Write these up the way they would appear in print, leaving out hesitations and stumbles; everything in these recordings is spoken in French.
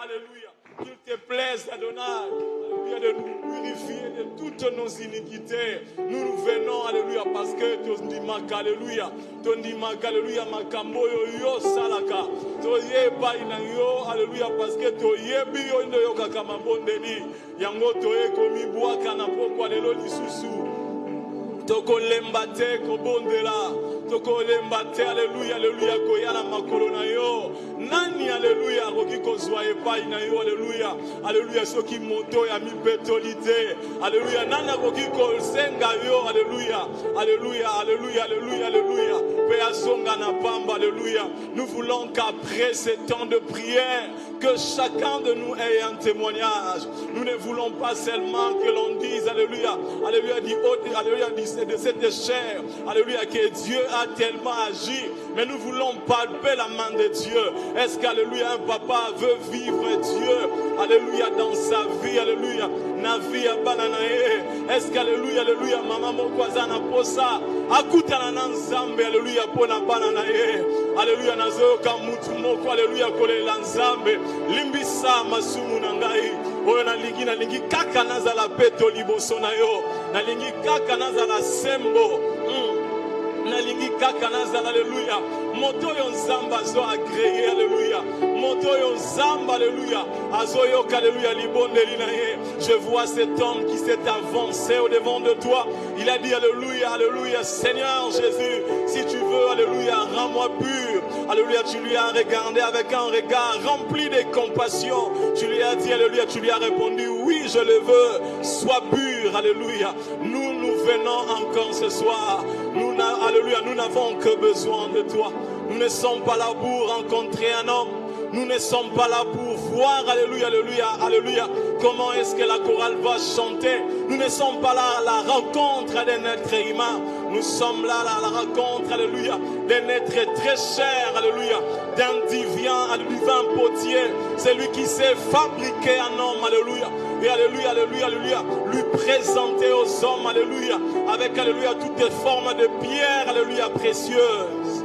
alléluia. Qu'il te plaise, Adonai, alléluia, de nous purifier de toutes nos iniquités. Nous venons, alléluia, parce que tu dis maka, alléluia. Tu dis maka, alléluia, makambo yo salaka. Tu yeba ina yo, alléluia, parce que tu yebi yo ino yo kakamabondeli. Yango to ekomi bwaka na pokwa lelo lisusu. Toko lembate ko bondela. Toko lembate, alléluia, alléluia, koyana makolo na yo. Nani, alléluia, roki ko zwa epai na yo, alléluia. Alléluia, soki moto ya mi betolite. Alléluia, nana roki ko senga yo, alléluia. Alléluia, alléluia, alléluia, alléluia. Pe azonga na pamba, alléluia. Nous voulons qu'après ces temps de prière, que chacun de nous ait un témoignage. Nous ne voulons pas seulement que l'on dise, alléluia, alléluia, alléluia, de cette chair, alléluia, que Dieu a tellement agi, mais nous voulons palper la main de Dieu. Est-ce qu'alléluia, un papa veut vivre Dieu, alléluia, dans sa vie, alléluia, na vie à bananae. Est-ce qu'alléluia, alléluia, maman mokwazana posa, akutana nanzambe, alléluia, pona bananae. Alléluia, nazo kamutu moko, alléluia, kole lanzambe, limbisa masumu nangai. Oyo na lingi kaka nazala peto liboso na yo, na lingi kaka nazala sembo, na lingi kaka nazala, alléluia. Moto yo nzamba zo agréé, alléluia. Moto yo nzamba, alléluia. Azo yo, alléluia, libondeli na ye. Je vois cet homme qui s'est avancé au devant de toi. Il a dit, alléluia, alléluia, Seigneur Jésus, si tu veux, alléluia, rends-moi pur. Alléluia, tu lui as regardé avec un regard rempli de compassion. Tu lui as dit, alléluia, tu lui as répondu, oui, je le veux, sois pur, alléluia. Nous venons encore ce soir. Alléluia, nous n'avons que besoin de toi. Nous ne sommes pas là pour rencontrer un homme. Nous ne sommes pas là pour voir, alléluia, alléluia, alléluia, comment est-ce que la chorale va chanter. Nous ne sommes pas là à la rencontre d'un être humain. Nous sommes là à la rencontre, alléluia, d'un être très cher, alléluia, d'un divin potier. C'est lui qui s'est fabriqué un homme, alléluia. Et alléluia, alléluia, alléluia, lui présenter aux hommes, alléluia, avec, alléluia, toutes les formes de pierres, alléluia, précieuses.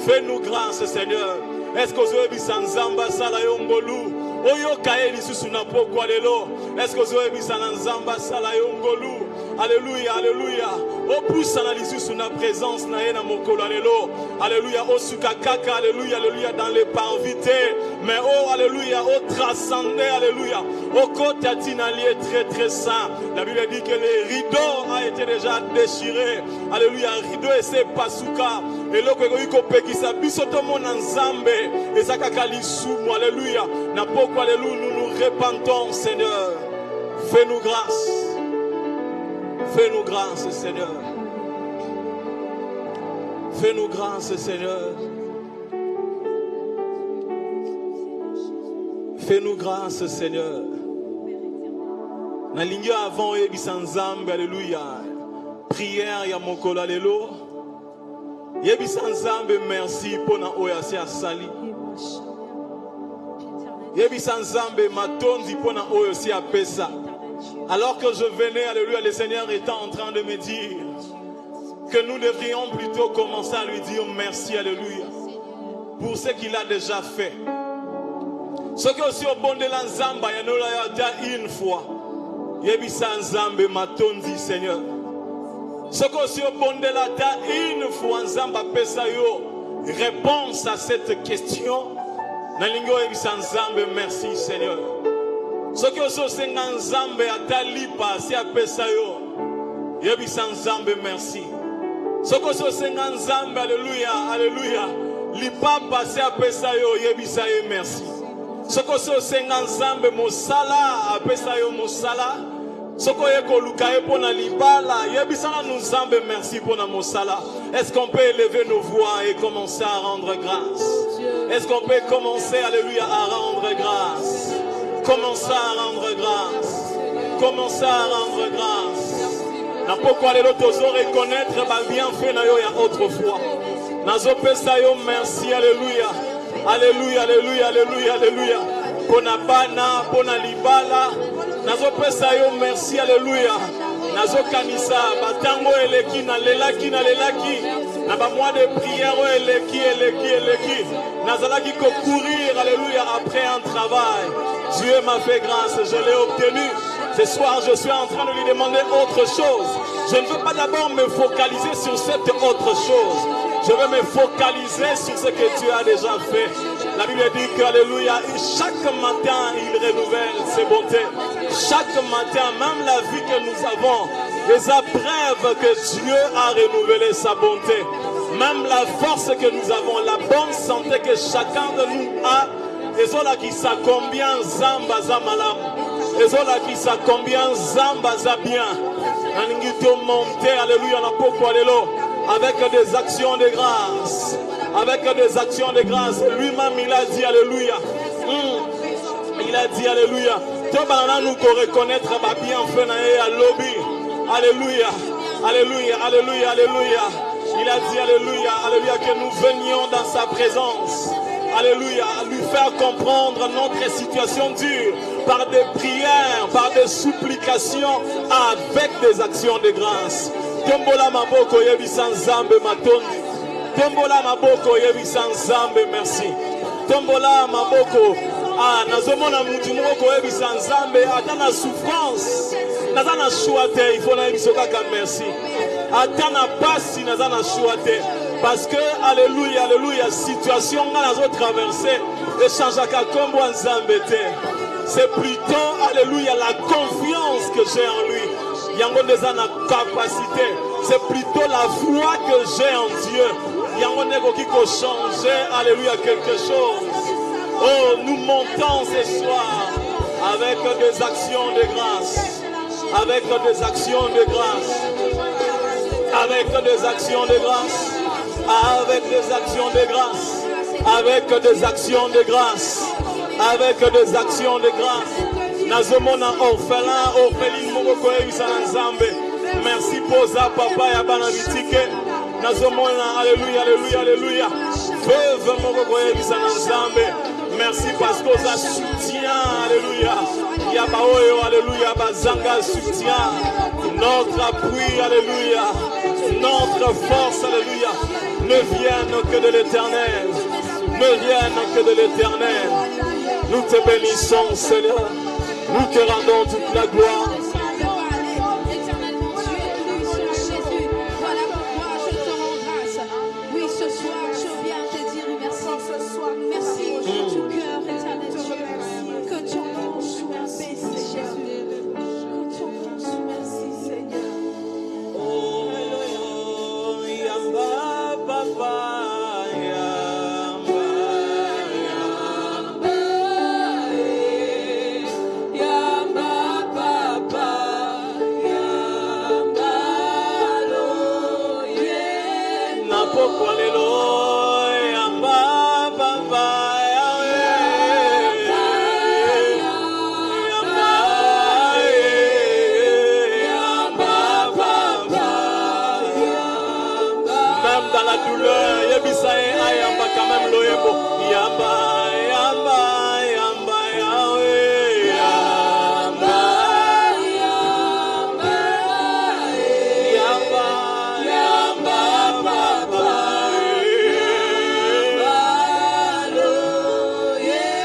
Fais-nous grâce, Seigneur. Est-ce que vous avez Nzamba sala yongolu? Oyo kae lisusu na pokwa lelo. Est-ce que vous avez Nzamba sala yongolu? Alléluia, alléluia. O poussa na lisusu na présence na ye na mokolo lelo. Alléluia, o suka kaka, alléluia, alléluia, dans les parvités. Mais oh, alléluia, o transcendé, alléluia. O kotati na lié très très saint. La Bible dit que les rideaux a été déjà déchirés. Alléluia, rideau et c'est pasuka. Et l'autre ko pekisa bisoto mon nzambe. Et ça kaka lisumu, alléluia. Na pokwa lelo nous nous repentons, Seigneur. Fais-nous grâce. Fais-nous grâce, Seigneur. Fais-nous grâce, Seigneur. Fais-nous grâce, Seigneur. Nalingi avant yebisa nzambe, alléluia. Prière ya mokolo lelo. Yebisa nzambe merci pour na oyasi asali. Yebisa nzambe matondi pour na oyasi apesa. Alors que je venais, alléluia, le Seigneur était en train de me dire que nous devrions plutôt commencer à lui dire merci, alléluia, pour ce qu'il a déjà fait. Ce qui est aussi au bon de l'Anzamba, il y en a une fois. Yebisa Nzambe matondi, Seigneur. Ce qui est aussi au bon de la terre, une fois Nzamba pesayo, réponse à cette question. Nalingo Yebisa Nzambe, merci, Seigneur. Ce qui est aussi Nzambe atalipa si apesa yo. Yebisa Nzambe merci. Ce qui est aussi Nzambe, alléluia, alléluia. Lipapa si apesa yo yebisa ye merci. Ce qui est aussi Nzambe mosala apesa yo mosala. Ce qui est koluka e pona libala yebisa na Nzambe merci pona mosala. Est-ce qu'on peut élever nos voix et commencer à rendre grâce? Est-ce qu'on peut commencer, alléluia, à rendre grâce? Commencez à rendre grâce. Commencez à rendre grâce. Na pourquoi les autres reconnaître ma bienfait na yo ya autrefois. Nazo pesa yo merci, alléluia. Alléluia, alléluia, alléluia, alléluia. Pona bana, pona libala. Nazo pesa yo merci, alléluia. Nazo kanisa batango eleki na lelaki na lelaki. Na ba mois de prière eleki nazalaki courir alléluia après un travail. Dieu m'a fait grâce, je l'ai obtenu. Ce soir je suis en train de lui demander autre chose. Je ne veux pas d'abord me focaliser sur cette autre chose. Je veux me focaliser sur ce que tu as déjà fait. La Bible dit que, alléluia, chaque matin, il renouvelle ses bontés. Chaque matin, même la vie que nous avons, les preuves que Dieu a renouvelé sa bonté. Même la force que nous avons, la bonne santé que chacun de nous a. Et cela qui sait combien Zamba Zamalam. Et cela qui sait combien Zamba Zabien. Alléluia, avec des actions de grâce. Avec des actions de grâce. Lui-même, il a dit Alléluia. Il a dit Alléluia. Nous reconnaître bien fait à lobby. Alléluia. Alléluia. Alléluia. Alléluia. Il a dit Alléluia. Alléluia. Que nous venions dans sa présence. Alléluia. À lui faire comprendre notre situation dure. Par des prières, par des supplications. Avec des actions de grâce. Tombola maboko yebisan zambe matondi. Tombola maboko yebisan zambe merci. Tombola maboko nazomona mutu moko yebisan zambe atana souffrance. Nazana chouate il faut na yebiso kaka merci. Atana pasi nazana chouate parce que alléluia alléluia situation nga nazo traverser échangeaka kombo nzambe te. C'est plutôt alléluia la confiance que j'ai en lui. Yango déjà na capacité, c'est plutôt la foi que j'ai en Dieu. Yango neko qui peut changer, alléluia, quelque chose. Oh, nous montons ce soir avec des actions de grâce, avec des actions de grâce, avec des actions de grâce, avec des actions de grâce, avec des actions de grâce, avec des actions de grâce. Nazomona orphelin, orpheline moko yebisana nzambe. Merci poza papa ya bana bitike. Nazomona alléluia alléluia alléluia. Veuve moko yebisana nzambe. Merci parce que ça soutient alléluia. Yaba oyo alléluia bazanga soutient. Notre appui alléluia. Notre force alléluia ne viennent que de l'Éternel. Ne viennent que de l'Éternel. Nous te bénissons Seigneur. Nous te rendons toute la gloire. Éternel mon Dieu, Jésus, voilà pourquoi je te rends grâce. Oui, ce soir, je viens te dire merci. Merci de tout cœur, éternel Dieu. Que ton nom soit béni, Jésus. Que ton nom soit merci, Seigneur. Oh, Yamba, Papa.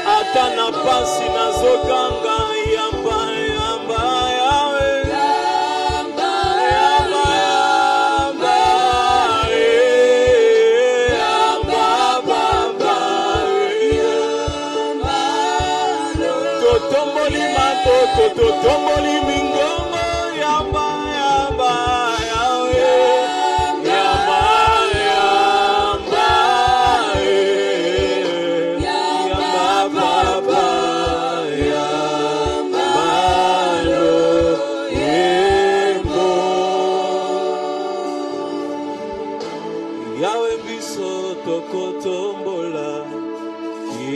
Atana pasi nazokanga yamba yamba yawe yamba yamba yamba yamba baba yamba totomboli mato totomboli mingongo yamba yamba yawe yamba yamba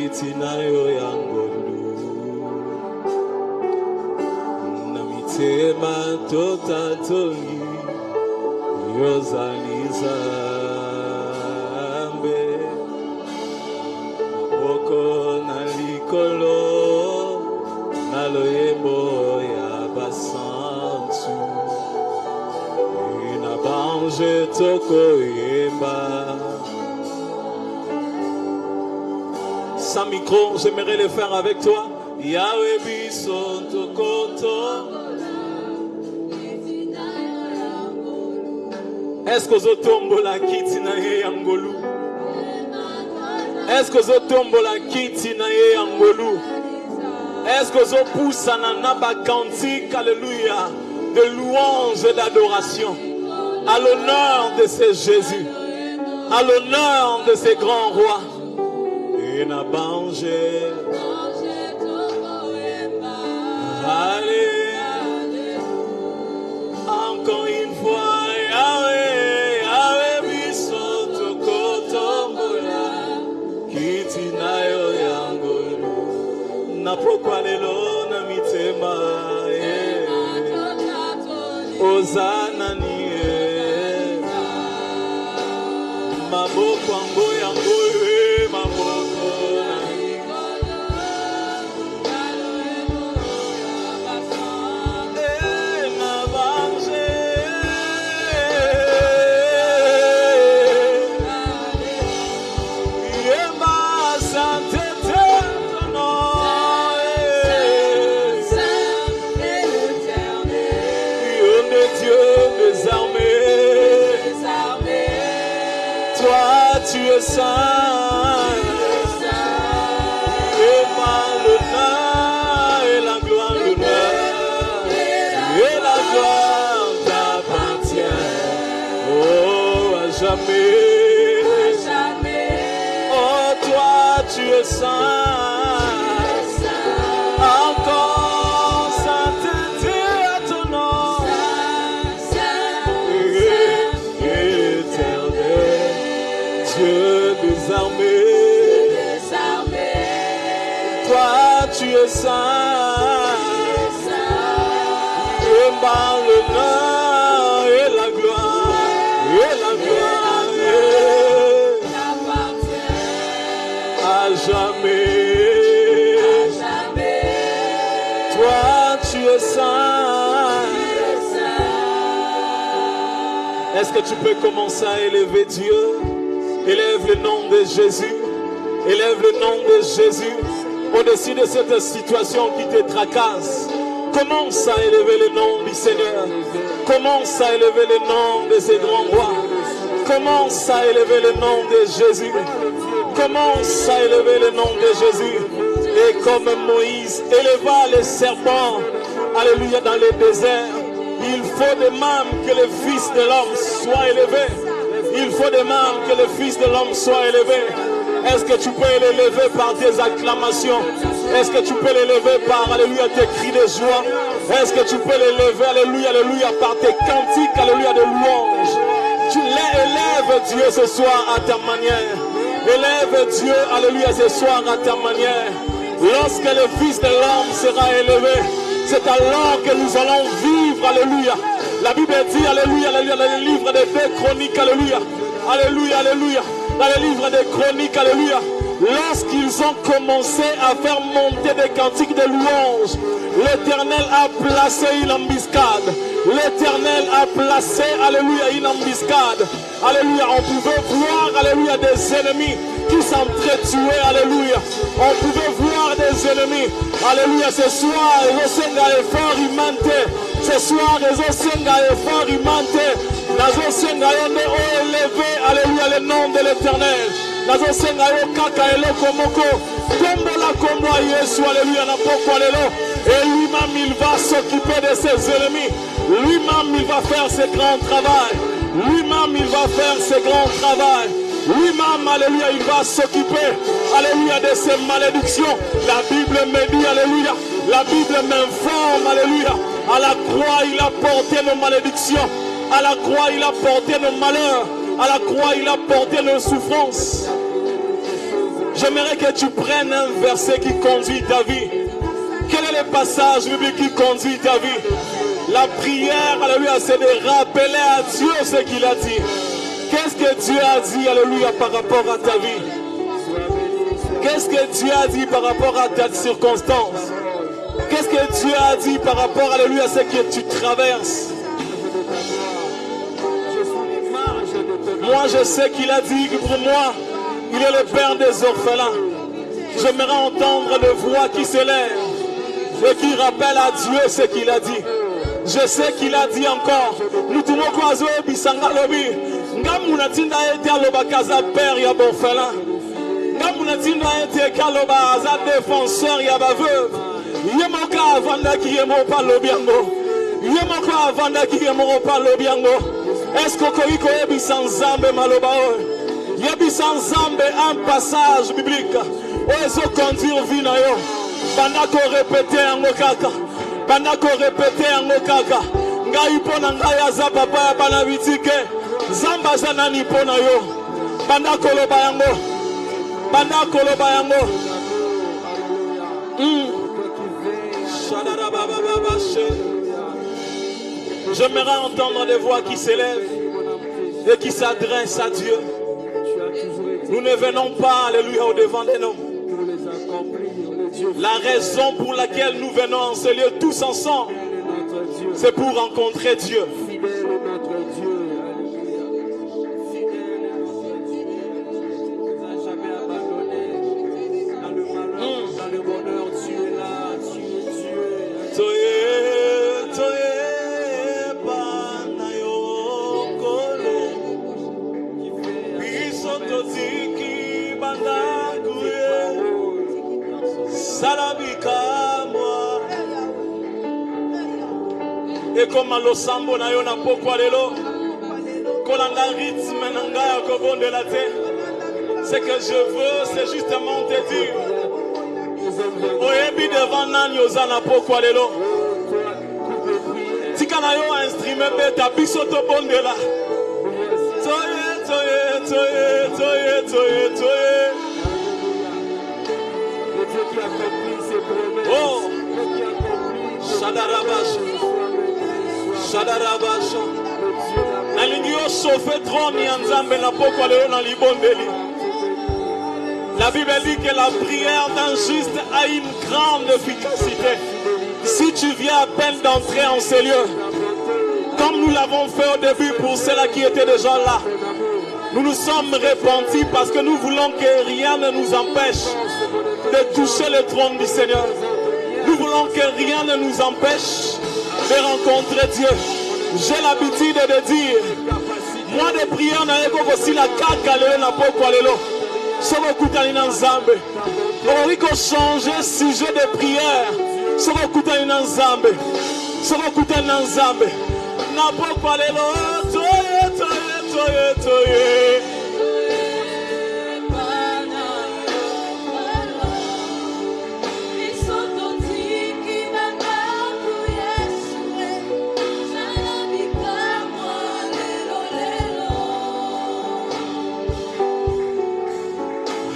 Itinayo yangondu Namitema totatoni Yozalizambe Maboko nalikolo Naloyebo ya basantu Inabanje toko yemba sans micro, j'aimerais le faire avec toi. Yahweh biso tokoto. Est-ce que vous tombola kiti na ye angolu? Est-ce que vous tombola kiti na ye angolu? Est-ce que vous poussez na ba cantique, alléluia, de louange et d'adoration à l'honneur de ce Jésus, à l'honneur de ces grands rois? Et na bangé. Allez, encore une fois, Yahweh, Yahweh biso tokotombola, kiti na yo yangolu, na pokwa lelo na mitema, Ozana niye, maboko ango yango, maboko na tu es saint, et par l'honneur et la gloire, l'honneur et la gloire t'appartient, oh à jamais, oh toi tu es saint, encore sainteté à ton nom, Dieu des armées, toi tu es saint, et par l'honneur et la gloire, à jamais, toi tu es saint. Est-ce que tu peux commencer à élever Dieu? Élève le nom de Jésus. Élève le nom de Jésus au-dessus de cette situation qui te tracasse. Commence à élever le nom du Seigneur. Commence à élever le nom de ces grands rois. Commence à élever le nom de Jésus. Commence à élever le nom de Jésus. Et comme Moïse éleva les serpents, alléluia, dans le désert, il faut de même que le Fils de l'homme soit élevé. Il faut de même que le Fils de l'homme soit élevé. Est-ce que tu peux l'élever par tes acclamations? Est-ce que tu peux l'élever par, alléluia, tes cris de joie? Est-ce que tu peux l'élever, alléluia, alléluia, par tes cantiques, alléluia, de louange? Tu élèves Dieu ce soir à ta manière. Élève Dieu, alléluia, ce soir à ta manière. Lorsque le Fils de l'homme sera élevé, c'est alors que nous allons vivre, alléluia. La Bible dit, alléluia, alléluia, dans le livre des 2 Chroniques, alléluia, alléluia, alléluia, dans le livre des Chroniques, alléluia, lorsqu'ils ont commencé à faire monter des cantiques de louange, l'Éternel a placé une embuscade. L'Éternel a placé, alléluia, une embuscade. Alléluia, on pouvait voir, alléluia, des ennemis qui s'entretuaient, alléluia. On pouvait voir des ennemis, alléluia, ce soir, ils ont effort imanté. Ce soir, ils ont effort imanté. Nous avons élevé, alléluia, le nom de l'Éternel. Nous avons kaka eloko moko. Tombola kombo Yesu, alléluia, na poko lelo. Et lui-même, il va s'occuper de ses ennemis. Lui-même, il va faire ce grand travail. Lui-même, il va faire ce grand travail. Lui-même, alléluia, il va s'occuper, alléluia, de ces malédictions. La Bible me dit, alléluia, la Bible m'informe, alléluia. À la croix, il a porté nos malédictions. À la croix, il a porté nos malheurs. À la croix, il a porté nos souffrances. J'aimerais que tu prennes un verset qui conduit ta vie. Quel est le passage biblique qui conduit ta vie? La prière, alléluia, c'est de rappeler à Dieu ce qu'il a dit. Qu'est-ce que Dieu a dit, alléluia, par rapport à ta vie? Qu'est-ce que Dieu a dit par rapport à ta circonstance? Qu'est-ce que Dieu a dit par rapport, alléluia, à ce que tu traverses? Moi, je sais qu'il a dit que pour moi, il est le père des orphelins. J'aimerais entendre des voix qui s'élèvent et qui rappellent à Dieu ce qu'il a dit. Je sais qu'il a dit encore. Nous tournons croiser bisanga lobi. Ngamuna tinda ete aloba kaza père ya borphelin. Ngamuna tinda ete kaloba aza défenseur ya ba veuve. Yemoka avanda ki yemopa lobiango. Yemoka avanda ki yemopa lobiango. Est-ce que koiko yebi sans zambe maloba o? Yebi sans zambe un passage biblique. Ozo conduire vie na yo. Bandako répéter yango kaka. Bandako répéter yango kaka. Ngai pona ngai aza papa ya bana bitike. Zamba zanani pona yo. Bandako loba yango. Bandako loba yango. J'aimerais entendre des voix qui s'élèvent et qui s'adressent à Dieu. Nous ne venons pas, alléluia, au devant des noms. La raison pour laquelle nous venons en ce lieu tous ensemble, c'est pour rencontrer Dieu. Et comme à l'osambo na yo na pokwa lelo, kolanda rythme na nga ya kobonde la terre. Ce que je veux, c'est justement te dire, oyebi devant nani oza na pokwa lelo. Tika na yo instrument beta biso to bonde la. Toye, toye, toye, toye, toye, toye. Oh, Shadarabash. Shadarabasha. Nalingi yo sauver trône ya Nzambe na pokwa leo na libondeli. La Bible dit que la prière d'un juste a une grande efficacité. Si tu viens à peine d'entrer en ce lieu, comme nous l'avons fait au début pour ceux-là qui étaient déjà là, nous nous sommes repentis parce que nous voulons que rien ne nous empêche de toucher le trône du Seigneur. Nous voulons que rien ne nous empêche de rencontrer Dieu. J'ai l'habitude de dire, moi de prière na eko kosi la kaka lelo na pokwa lelo. Soko kutani na Nzambe. On ko changer sujet de prière. Soko kutani na Nzambe. Soko kutani na Nzambe. Na pokwa lelo toye toye toye toye.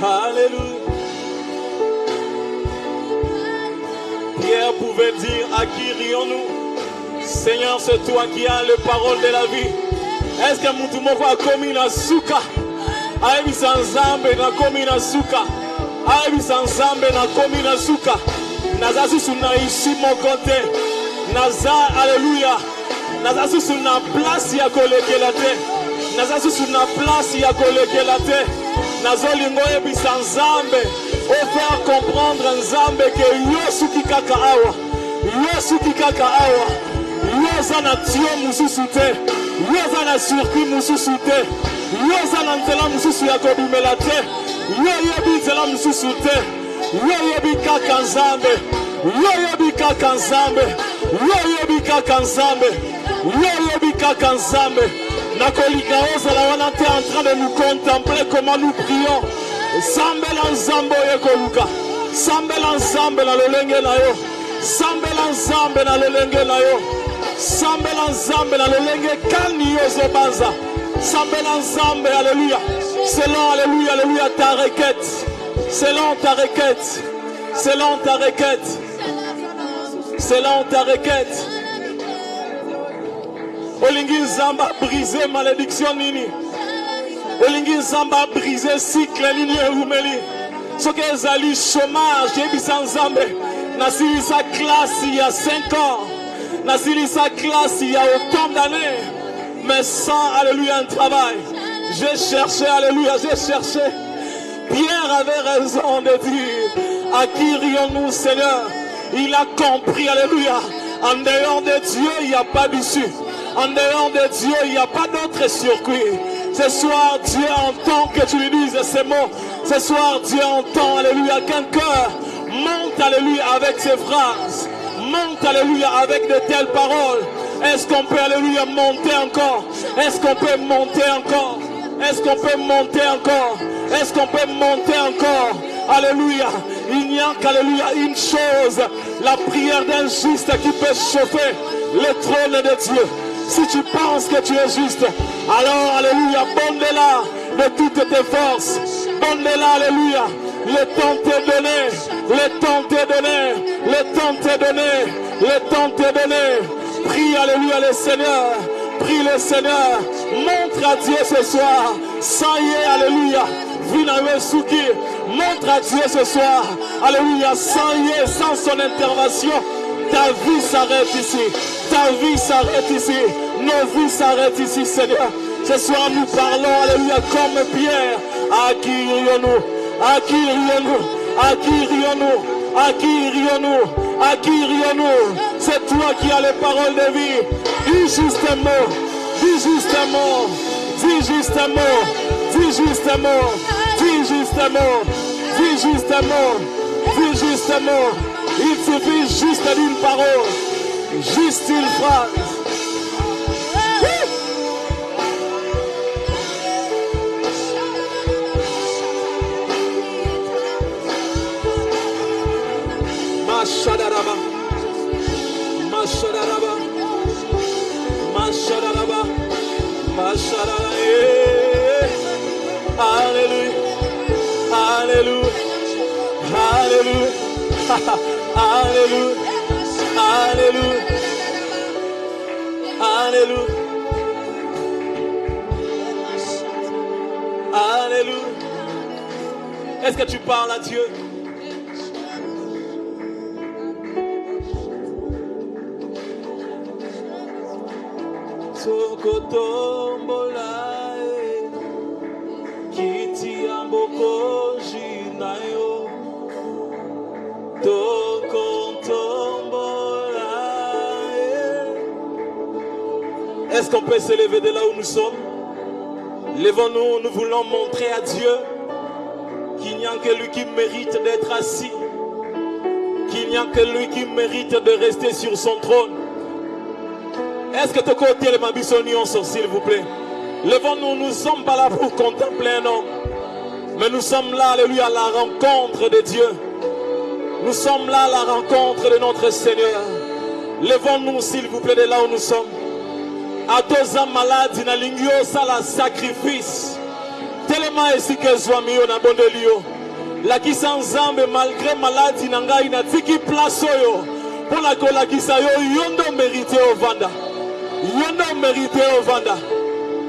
Alléluia. Pierre pouvait dire, à qui rions-nous? Seigneur, c'est toi qui as les paroles de la vie. Est-ce que Moutoumoko a commis la souka? Aïe, sans Nzambe na commis la souka. Aïe, sans Nzambe na commis la souka. Naza sous na ici mon côté. Naza, alléluia. Naza sous na place ya koleke la terre. Naza sous na place ya koleke la terre. Nazolingo ebisa Nzambe o faire comprendre Nzambe que yosu kikaka awa yosu kikaka awa yoza na tio mususu te yoza na surpris mususu te yoza na nzela mususu ya kobimela te yoyebi nzela mususu te yoyebi kaka Nzambe yoyebi kaka Nzambe yoyebi kaka Nzambe yoyebi kaka Nzambe. Nakolika ozala wana te en train de nous contempler comment nous prions. Sambela Nzambe yekoluka. Sambela Nzambe na lolenge na yo. Sambela Nzambe na lolenge na yo. Sambela Nzambe na lolenge kani yo zobanza. Sambela Nzambe, alléluia. Selon, alléluia, alléluia, ta requête. Selon ta requête. Selon ta requête. Selon ta requête. Olingi Nzamba briser malédiction nini. Olingi Nzamba briser cycle nini rumeli. Soke ezali chômage yebisa Nzambe. Nasili sa classe il y a 5 ans. Nasili sa classe il y a autant d'années. Mais sans, alléluia, un travail. J'ai cherché, alléluia, j'ai cherché. Bien Pierre avait raison de dire, à qui irions-nous, Seigneur? Il a compris, alléluia. En dehors de Dieu, il n'y a pas d'issue. En dehors de Dieu, il n'y a pas d'autre circuit. Ce soir, Dieu entend que tu lui dises ces mots. Ce soir, Dieu entend, alléluia, qu'un cœur monte, alléluia, avec ses phrases. Monte, alléluia, avec de telles paroles. Est-ce qu'on peut, alléluia, monter encore? Est-ce qu'on peut monter encore? Est-ce qu'on peut monter encore? Est-ce qu'on peut monter encore? Alléluia. Il n'y a qu'alléluia une chose. La prière d'un juste qui peut chauffer le trône de Dieu. Si tu penses que tu es juste, alors alléluia, bonne-la de toutes tes forces. Bonne-la, alléluia. Le temps t'est donné. Le temps t'est donné. Le temps t'est donné. Le temps t'est donné. Prie, alléluia, le Seigneur. Prie le Seigneur. Montre à Dieu ce soir. Ça y est, alléluia. Vinawesouki. Montre à Dieu ce soir. Alléluia. Ça y est, sans son intervention, ta vie s'arrête ici. Ta vie s'arrête ici. Nos vies s'arrêtent ici, Seigneur. Ce soir, nous parlons, alléluia, comme Pierre. À qui irions-nous? À qui irions-nous? À qui irions-nous? À qui irions-nous? À qui irions-nous? C'est toi qui as les paroles de vie. Dis juste un mot. Dis juste un mot. Dis juste un mot. Dis juste un mot. Dis juste un mot. Dis juste un mot. Dis juste un mot. Il suffit juste d'une parole. Juste une phrase. Mashadaraba, Mashadaraba, Mashadaraba, Mashadaraba. Alléluia, Alléluia, Alléluia, Alléluia, Alléluia, Alléluia, Alléluia. Est-ce que tu parles à Dieu? Sokotombola kiti amboko jinayo tokontombola. Est-ce qu'on peut se lever de là où nous sommes? Levons-nous, nous voulons montrer à Dieu qu'il n'y a que lui qui mérite d'être assis, qu'il n'y a que lui qui mérite de rester sur son trône. Est-ce que tu côté les mabissonions, s'il vous plaît? Levons-nous, nous ne sommes pas là pour contempler un homme, mais nous sommes là, alléluia, à la rencontre de Dieu. Nous sommes là à la rencontre de notre Seigneur. Levons-nous, s'il vous plaît, de là où nous sommes. À tous les malades, na lingio ça la sacrifice. Tellement ici que Zwamio na bon de Lio. La qui sans zambe malgré maladie nanga ina tiki place yo. Pour la cola qui sa yo yondo mérité au vanda. Yondo mérité au vanda.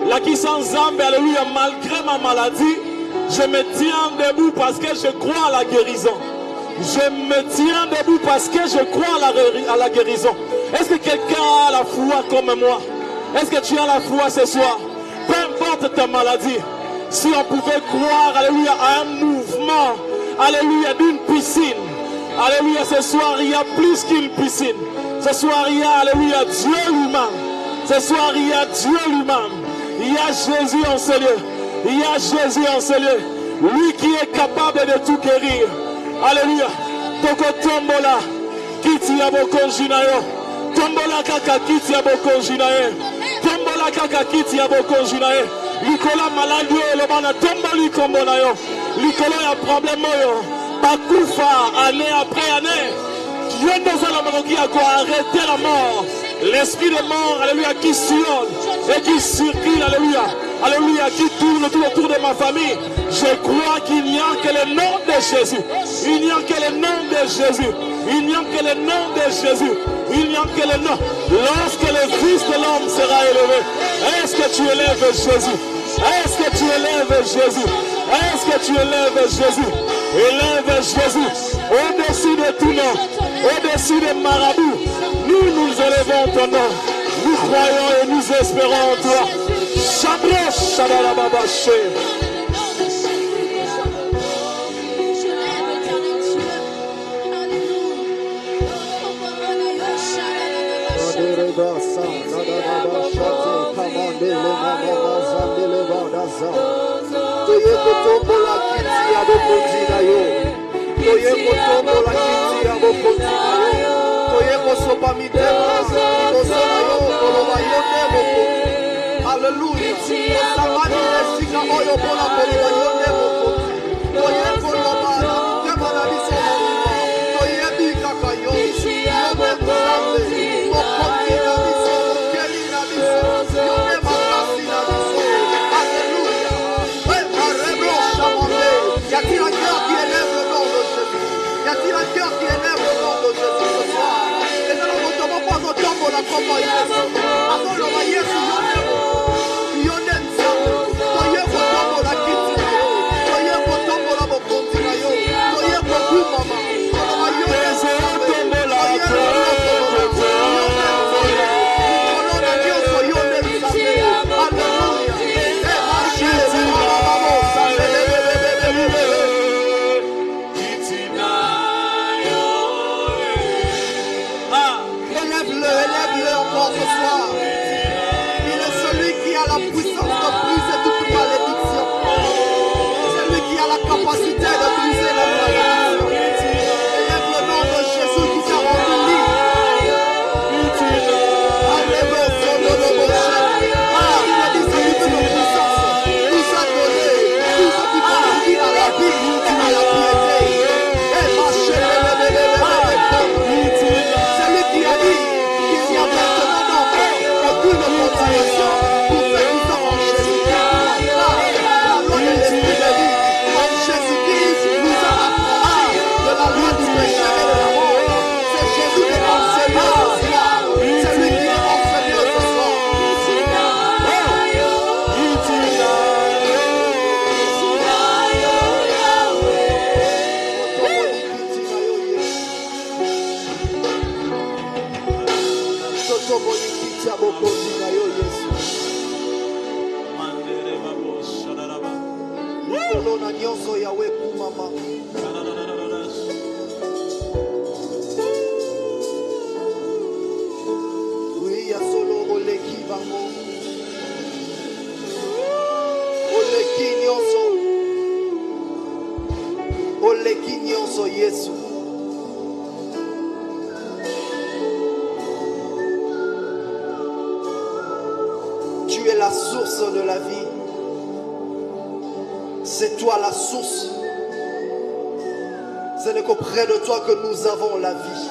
La qui sans zambe, alléluia, malgré ma maladie, je me tiens debout parce que je crois à la guérison. Je me tiens debout parce que je crois à la guérison. Est-ce que quelqu'un a la foi comme moi? Est-ce que tu as la foi ce soir? Peu importe ta maladie, si on pouvait croire, alléluia, à un mouvement, alléluia, d'une piscine. Alléluia, ce soir il y a plus qu'une piscine. Ce soir il y a, alléluia, Dieu lui-même. Ce soir il y a Dieu lui-même. Il y a Jésus en ce lieu. Il y a Jésus en ce lieu. Lui qui est capable de tout guérir. Alléluia. Toko tombola. Kiti yaboko jinayo. Tombola kaka kiti yaboko jinaye. Tombola kaka kiti yaboko jinaye. Likola maladi yo lobana tomboli kombola yo. Likolo ya problème yo. Bakufa année après année. Dieu nous a arrêter la mort. L'esprit de mort, alléluia, qui sillonne et qui circule, alléluia, alléluia, qui tourne tout autour de ma famille. Je crois qu'il n'y a que le nom de Jésus. Il n'y a que le nom de Jésus. Il n'y a que le nom de Jésus. Il n'y a que le nom. Lorsque le Fils de l'homme sera élevé, est-ce que tu élèves Jésus? Est-ce que tu élèves Jésus? Est-ce que tu élèves Jésus? Élève Jésus au-dessus de tout nom, au-dessus des marabouts. Nous élevons ton nom. Nous croyons et nous espérons en toi. Chabroche, Shadalababaché. Toye kotombo la kiti ya bokonzi na yo. Toye kotombo la kiti ya bokonzi na yo. Toye kosopa mitema. Kosona yo koloba yo ne bokonzi. Hallelujah. Osabani esika oyo pola koloba yo ne bokonzi. Toye koloba na tema na biso mokima. Toye bikaka yo. Yo bokonzi. Mokonzi na biso. Mokeli na biso. Yo ne makasi na biso. Alléluia. Y a-t-il un cœur qui élève le nom de Jésus? Y a-t-il un cœur qui élève le nom de Jésus ce soir? Et nous ne retomons pas au tombeau la comme Jésus. Avant le voyage, élève-le encore ce soir. Il est celui qui a la puissance de briser toute malédiction. C'est lui qui a la capacité de briser la malédiction. Élève le nom de Jésus qui t'a rendu libre. Alléluia, son nom de Moshe. Il a dit celui de nos puissances nous a donné tout ce qui conduit à la vie et à la piété. Et ma chérie, c'est lui qui a dit qu'il y a maintenant aucune condamnation pour ceux qui sont en Jésus-Christ. La loi de l'Esprit de vie en Jésus-Christ nous a affranchis de la loi du péché et de la mort. C'est Jésus qui est enseigné ce soir. C'est lui qui est enseigné ce soir. Nikolona nyonso yawe kumama. Oui, ya solo oleki bango. Oleki nyonso. Oleki nyonso Yesu. Tu es la source de la vie. C'est toi la source. Ce n'est qu'auprès de toi que nous avons la vie.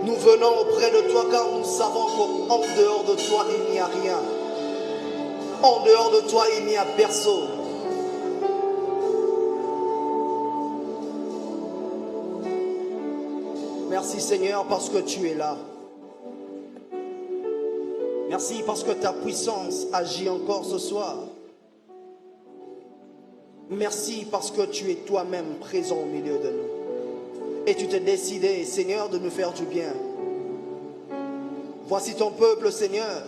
Nous venons auprès de toi car nous savons qu'en dehors de toi il n'y a rien. En dehors de toi il n'y a personne. Merci Seigneur parce que tu es là. Merci parce que ta puissance agit encore ce soir. Merci parce que tu es toi-même présent au milieu de nous. Et tu t'es décidé, Seigneur, de nous faire du bien. Voici ton peuple, Seigneur,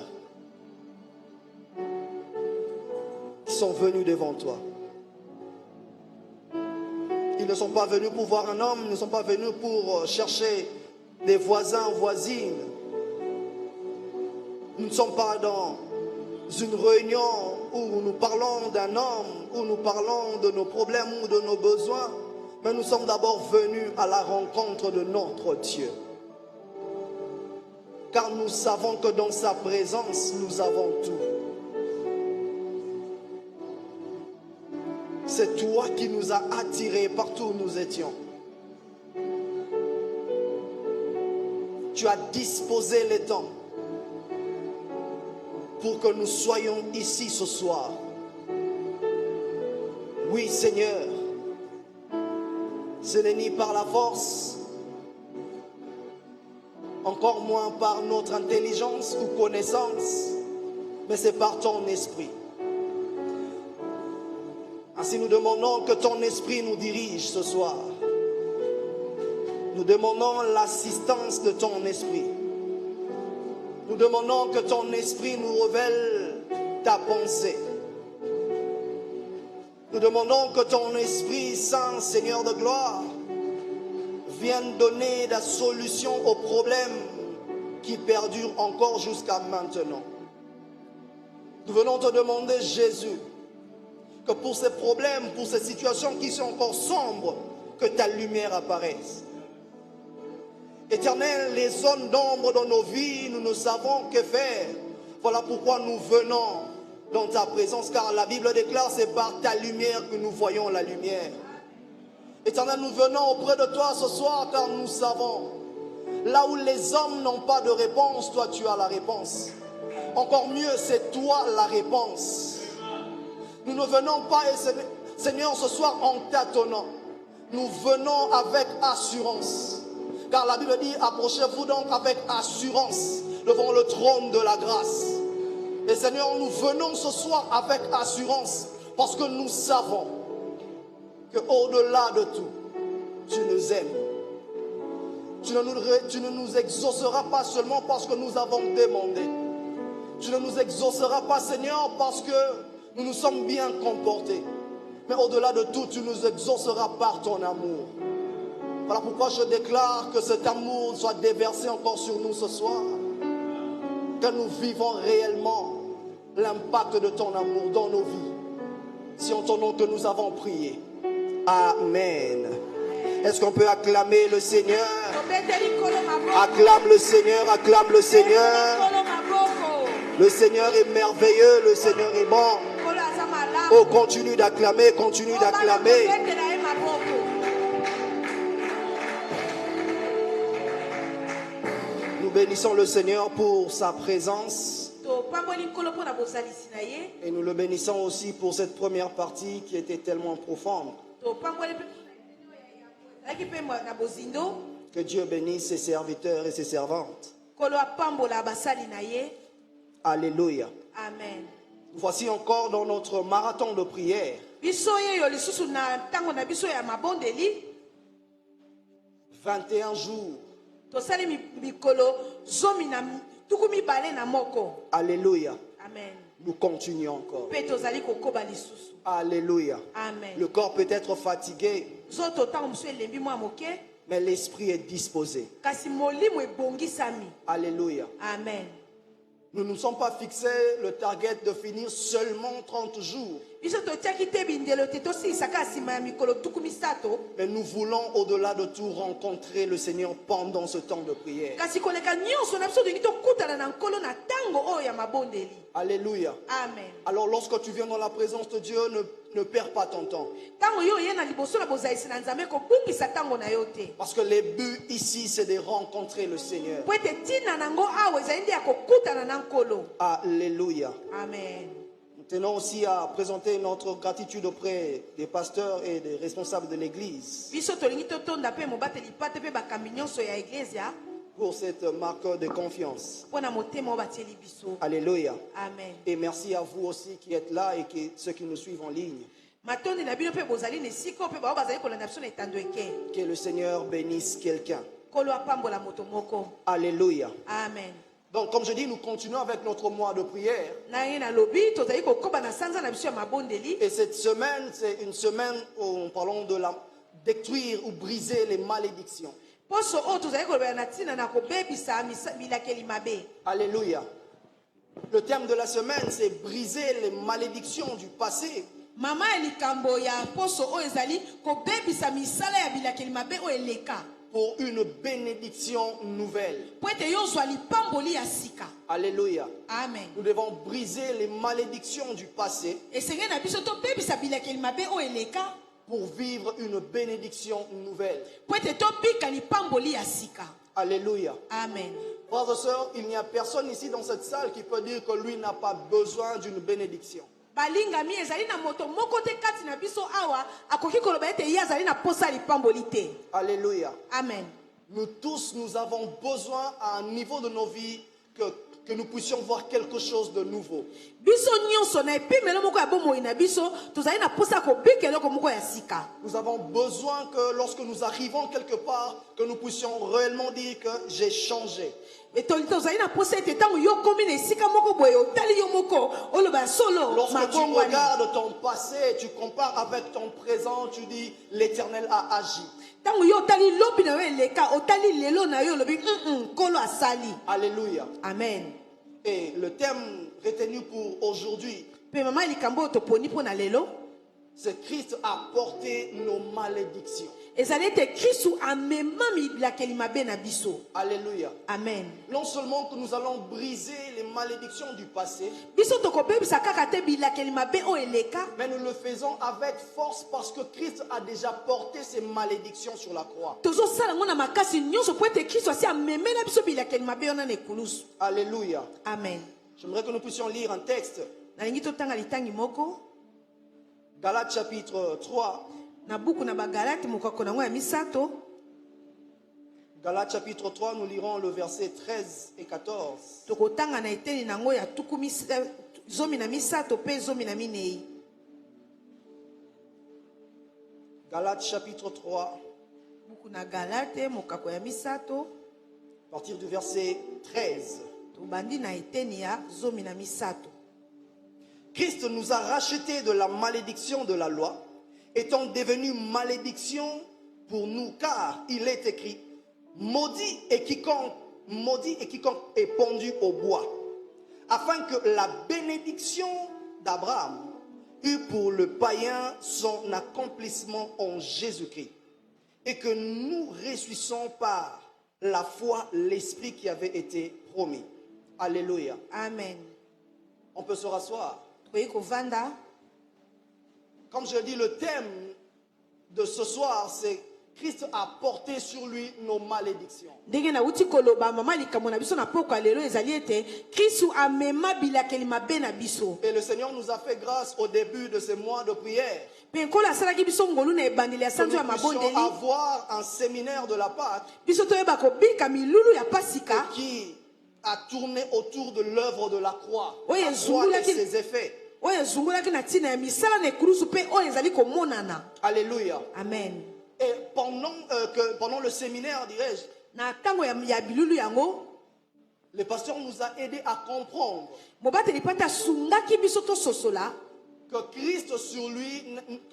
qui sont venus devant toi. Ils ne sont pas venus pour voir un homme, ils ne sont pas venus pour chercher des voisins, voisines. Nous ne sommes pas dans une réunion où nous parlons d'un homme, où nous parlons de nos problèmes ou de nos besoins, mais nous sommes d'abord venus à la rencontre de notre Dieu. Car nous savons que dans sa présence, nous avons tout. C'est toi qui nous as attirés partout où nous étions. Tu as disposé les temps pour que nous soyons ici ce soir. Oui, Seigneur, ce n'est ni par la force, encore moins par notre intelligence ou connaissance, mais c'est par ton esprit. Ainsi nous demandons que ton esprit nous dirige ce soir. Nous demandons l'assistance de ton esprit. Nous demandons que ton esprit nous révèle ta pensée. Nous demandons que ton Esprit Saint, Seigneur de gloire, vienne donner la solution aux problèmes qui perdurent encore jusqu'à maintenant. Nous venons te demander, Jésus, que pour ces problèmes, pour ces situations qui sont encore sombres, que ta lumière apparaisse. Éternel, les zones d'ombre dans nos vies, nous ne savons que faire. Voilà pourquoi nous venons dans ta présence, car la Bible déclare, c'est par ta lumière que nous voyons la lumière. Éternel, nous venons auprès de toi ce soir, car nous savons, là où les hommes n'ont pas de réponse, toi tu as la réponse. Encore mieux, c'est toi la réponse. Nous ne venons pas, Seigneur, ce soir en tâtonnant. Nous venons avec assurance. Car la Bible dit, approchez-vous donc avec assurance devant le trône de la grâce. Et Seigneur, nous venons ce soir avec assurance parce que nous savons qu'au-delà de tout, tu nous aimes. Tu ne nous exauceras pas seulement parce que nous avons demandé. Tu ne nous exauceras pas, Seigneur, parce que nous nous sommes bien comportés. Mais au-delà de tout, tu nous exauceras par ton amour. Voilà pourquoi je déclare que cet amour soit déversé encore sur nous ce soir. Que nous vivons réellement l'impact de ton amour dans nos vies. C'est en ton nom que nous avons prié. Amen. Est-ce qu'on peut acclamer le Seigneur? Acclame le Seigneur, acclame le Seigneur. Le Seigneur est merveilleux, le Seigneur est bon. Oh, continue d'acclamer, continue d'acclamer. Nous bénissons le Seigneur pour sa présence. Et nous le bénissons aussi pour cette première partie qui était tellement profonde. Que Dieu bénisse ses serviteurs et ses servantes. Alléluia. Amen. Voici encore dans notre marathon de prière. 21 jours. Alléluia. Amen. Nous continuons encore. Alléluia. Amen. Le corps peut être fatigué, mais l'esprit est disposé. Alléluia. Amen. Nous ne nous sommes pas fixés le target de finir seulement 30 jours. Mais nous voulons au-delà de tout rencontrer le Seigneur pendant ce temps de prière. Alléluia. Amen. Alors lorsque tu viens dans la présence de Dieu, ne perds pas ton temps. Parce que les buts ici, c'est de rencontrer le Seigneur. Alléluia. Amen. Nous tenons aussi à présenter notre gratitude auprès des pasteurs et des responsables de l'église pour cette marque de confiance. Alléluia. Amen. Et merci à vous aussi qui êtes là et ceux qui nous suivent en ligne. Que le Seigneur bénisse quelqu'un. Alléluia. Amen. Donc comme je dis, nous continuons avec notre mois de prière. Et cette semaine, c'est une semaine où nous parlons de détruire ou briser les malédictions. Alléluia. Le thème de la semaine, c'est briser les malédictions du passé. Pour une bénédiction nouvelle. Alléluia. Amen. Nous devons briser les malédictions du passé pour vivre une bénédiction nouvelle. Alléluia. Amen. Frères et sœurs, il n'y a personne ici dans cette salle qui peut dire que lui n'a pas besoin d'une bénédiction. Alléluia. Amen. Nous tous, nous avons besoin à un niveau de nos vies que nous puissions voir quelque chose de nouveau. Nous avons besoin que lorsque nous arrivons quelque part, que nous puissions réellement dire que j'ai changé. Lorsque tu regardes ton passé, tu compares avec ton présent, tu dis l'Éternel a agi. Alléluia. Amen. Et le thème retenu pour aujourd'hui, Pe mama likambo toponi pona lelo. c'est Christ a porté nos malédictions. Ezali ete Kristu amema mibilakeli mabe na biso. Alléluia. Amen. Non seulement que nous allons briser les malédictions du passé, Biso tokobebisa kaka te bilakeli mabe o eleka. mais nous le faisons avec force parce que Christ a déjà porté ces malédictions sur la croix. Tozosala ngo na makasi nyonso po ete Kristu asi amemela biso bilakeli mabe wana na ekulusu. Alléluia. Amen. J'aimerais que nous puissions lire un texte. Nalingi totanga litangi moko. Galates chapitre 3. Na buku na bagalate mokako nango ya misato. Galates chapitre 3, nous lirons le verset 13 et 14. Tokotanga na eteni nango ya zomi na misato pe zomi na minei. Galates chapitre 3, Buku na galate mokako ya misato. à partir du verset 13. Tobandi na eteni ya zomi na misato. Christ nous a rachetés de la malédiction de la loi, étant devenu malédiction pour nous, car il est écrit, maudit et quiconque est pendu au bois, afin que la bénédiction d'Abraham eût pour le païen son accomplissement en Jésus-Christ, et que nous ressuscissons par la foi l'Esprit qui avait été promis. Alléluia. Amen. On peut se rasseoir. Tokoyi kovanda. Comme je dis, le thème de ce soir, c'est Christ a porté sur lui nos malédictions. Ndenge na uti koloba mama likambo na biso na poko lelo ezali ete Kristu amema bilakeli mabe na biso. Et le Seigneur nous a fait grâce au début de ces mois de prière. Pe nkola asalaki biso ngolu na ebandeli ya Que sanzo ya nous puissions mabondeli. avoir un séminaire de la Pâque Biso toyeba kobika milulu ya pasika. qui a tourné autour de l'œuvre de la croix, Oui, la et croix et Zungula qui- ses effets. Oyo ezungulaki na ntina ya misala na ekulusu pe oyo ezali komonana. Alléluia. Amen. Et pendant le séminaire, dirais-je, Na ntango ya bilulu yango le pasteur nous a aidés à comprendre mobateli pata asungaki biso tososola que Christ sur lui,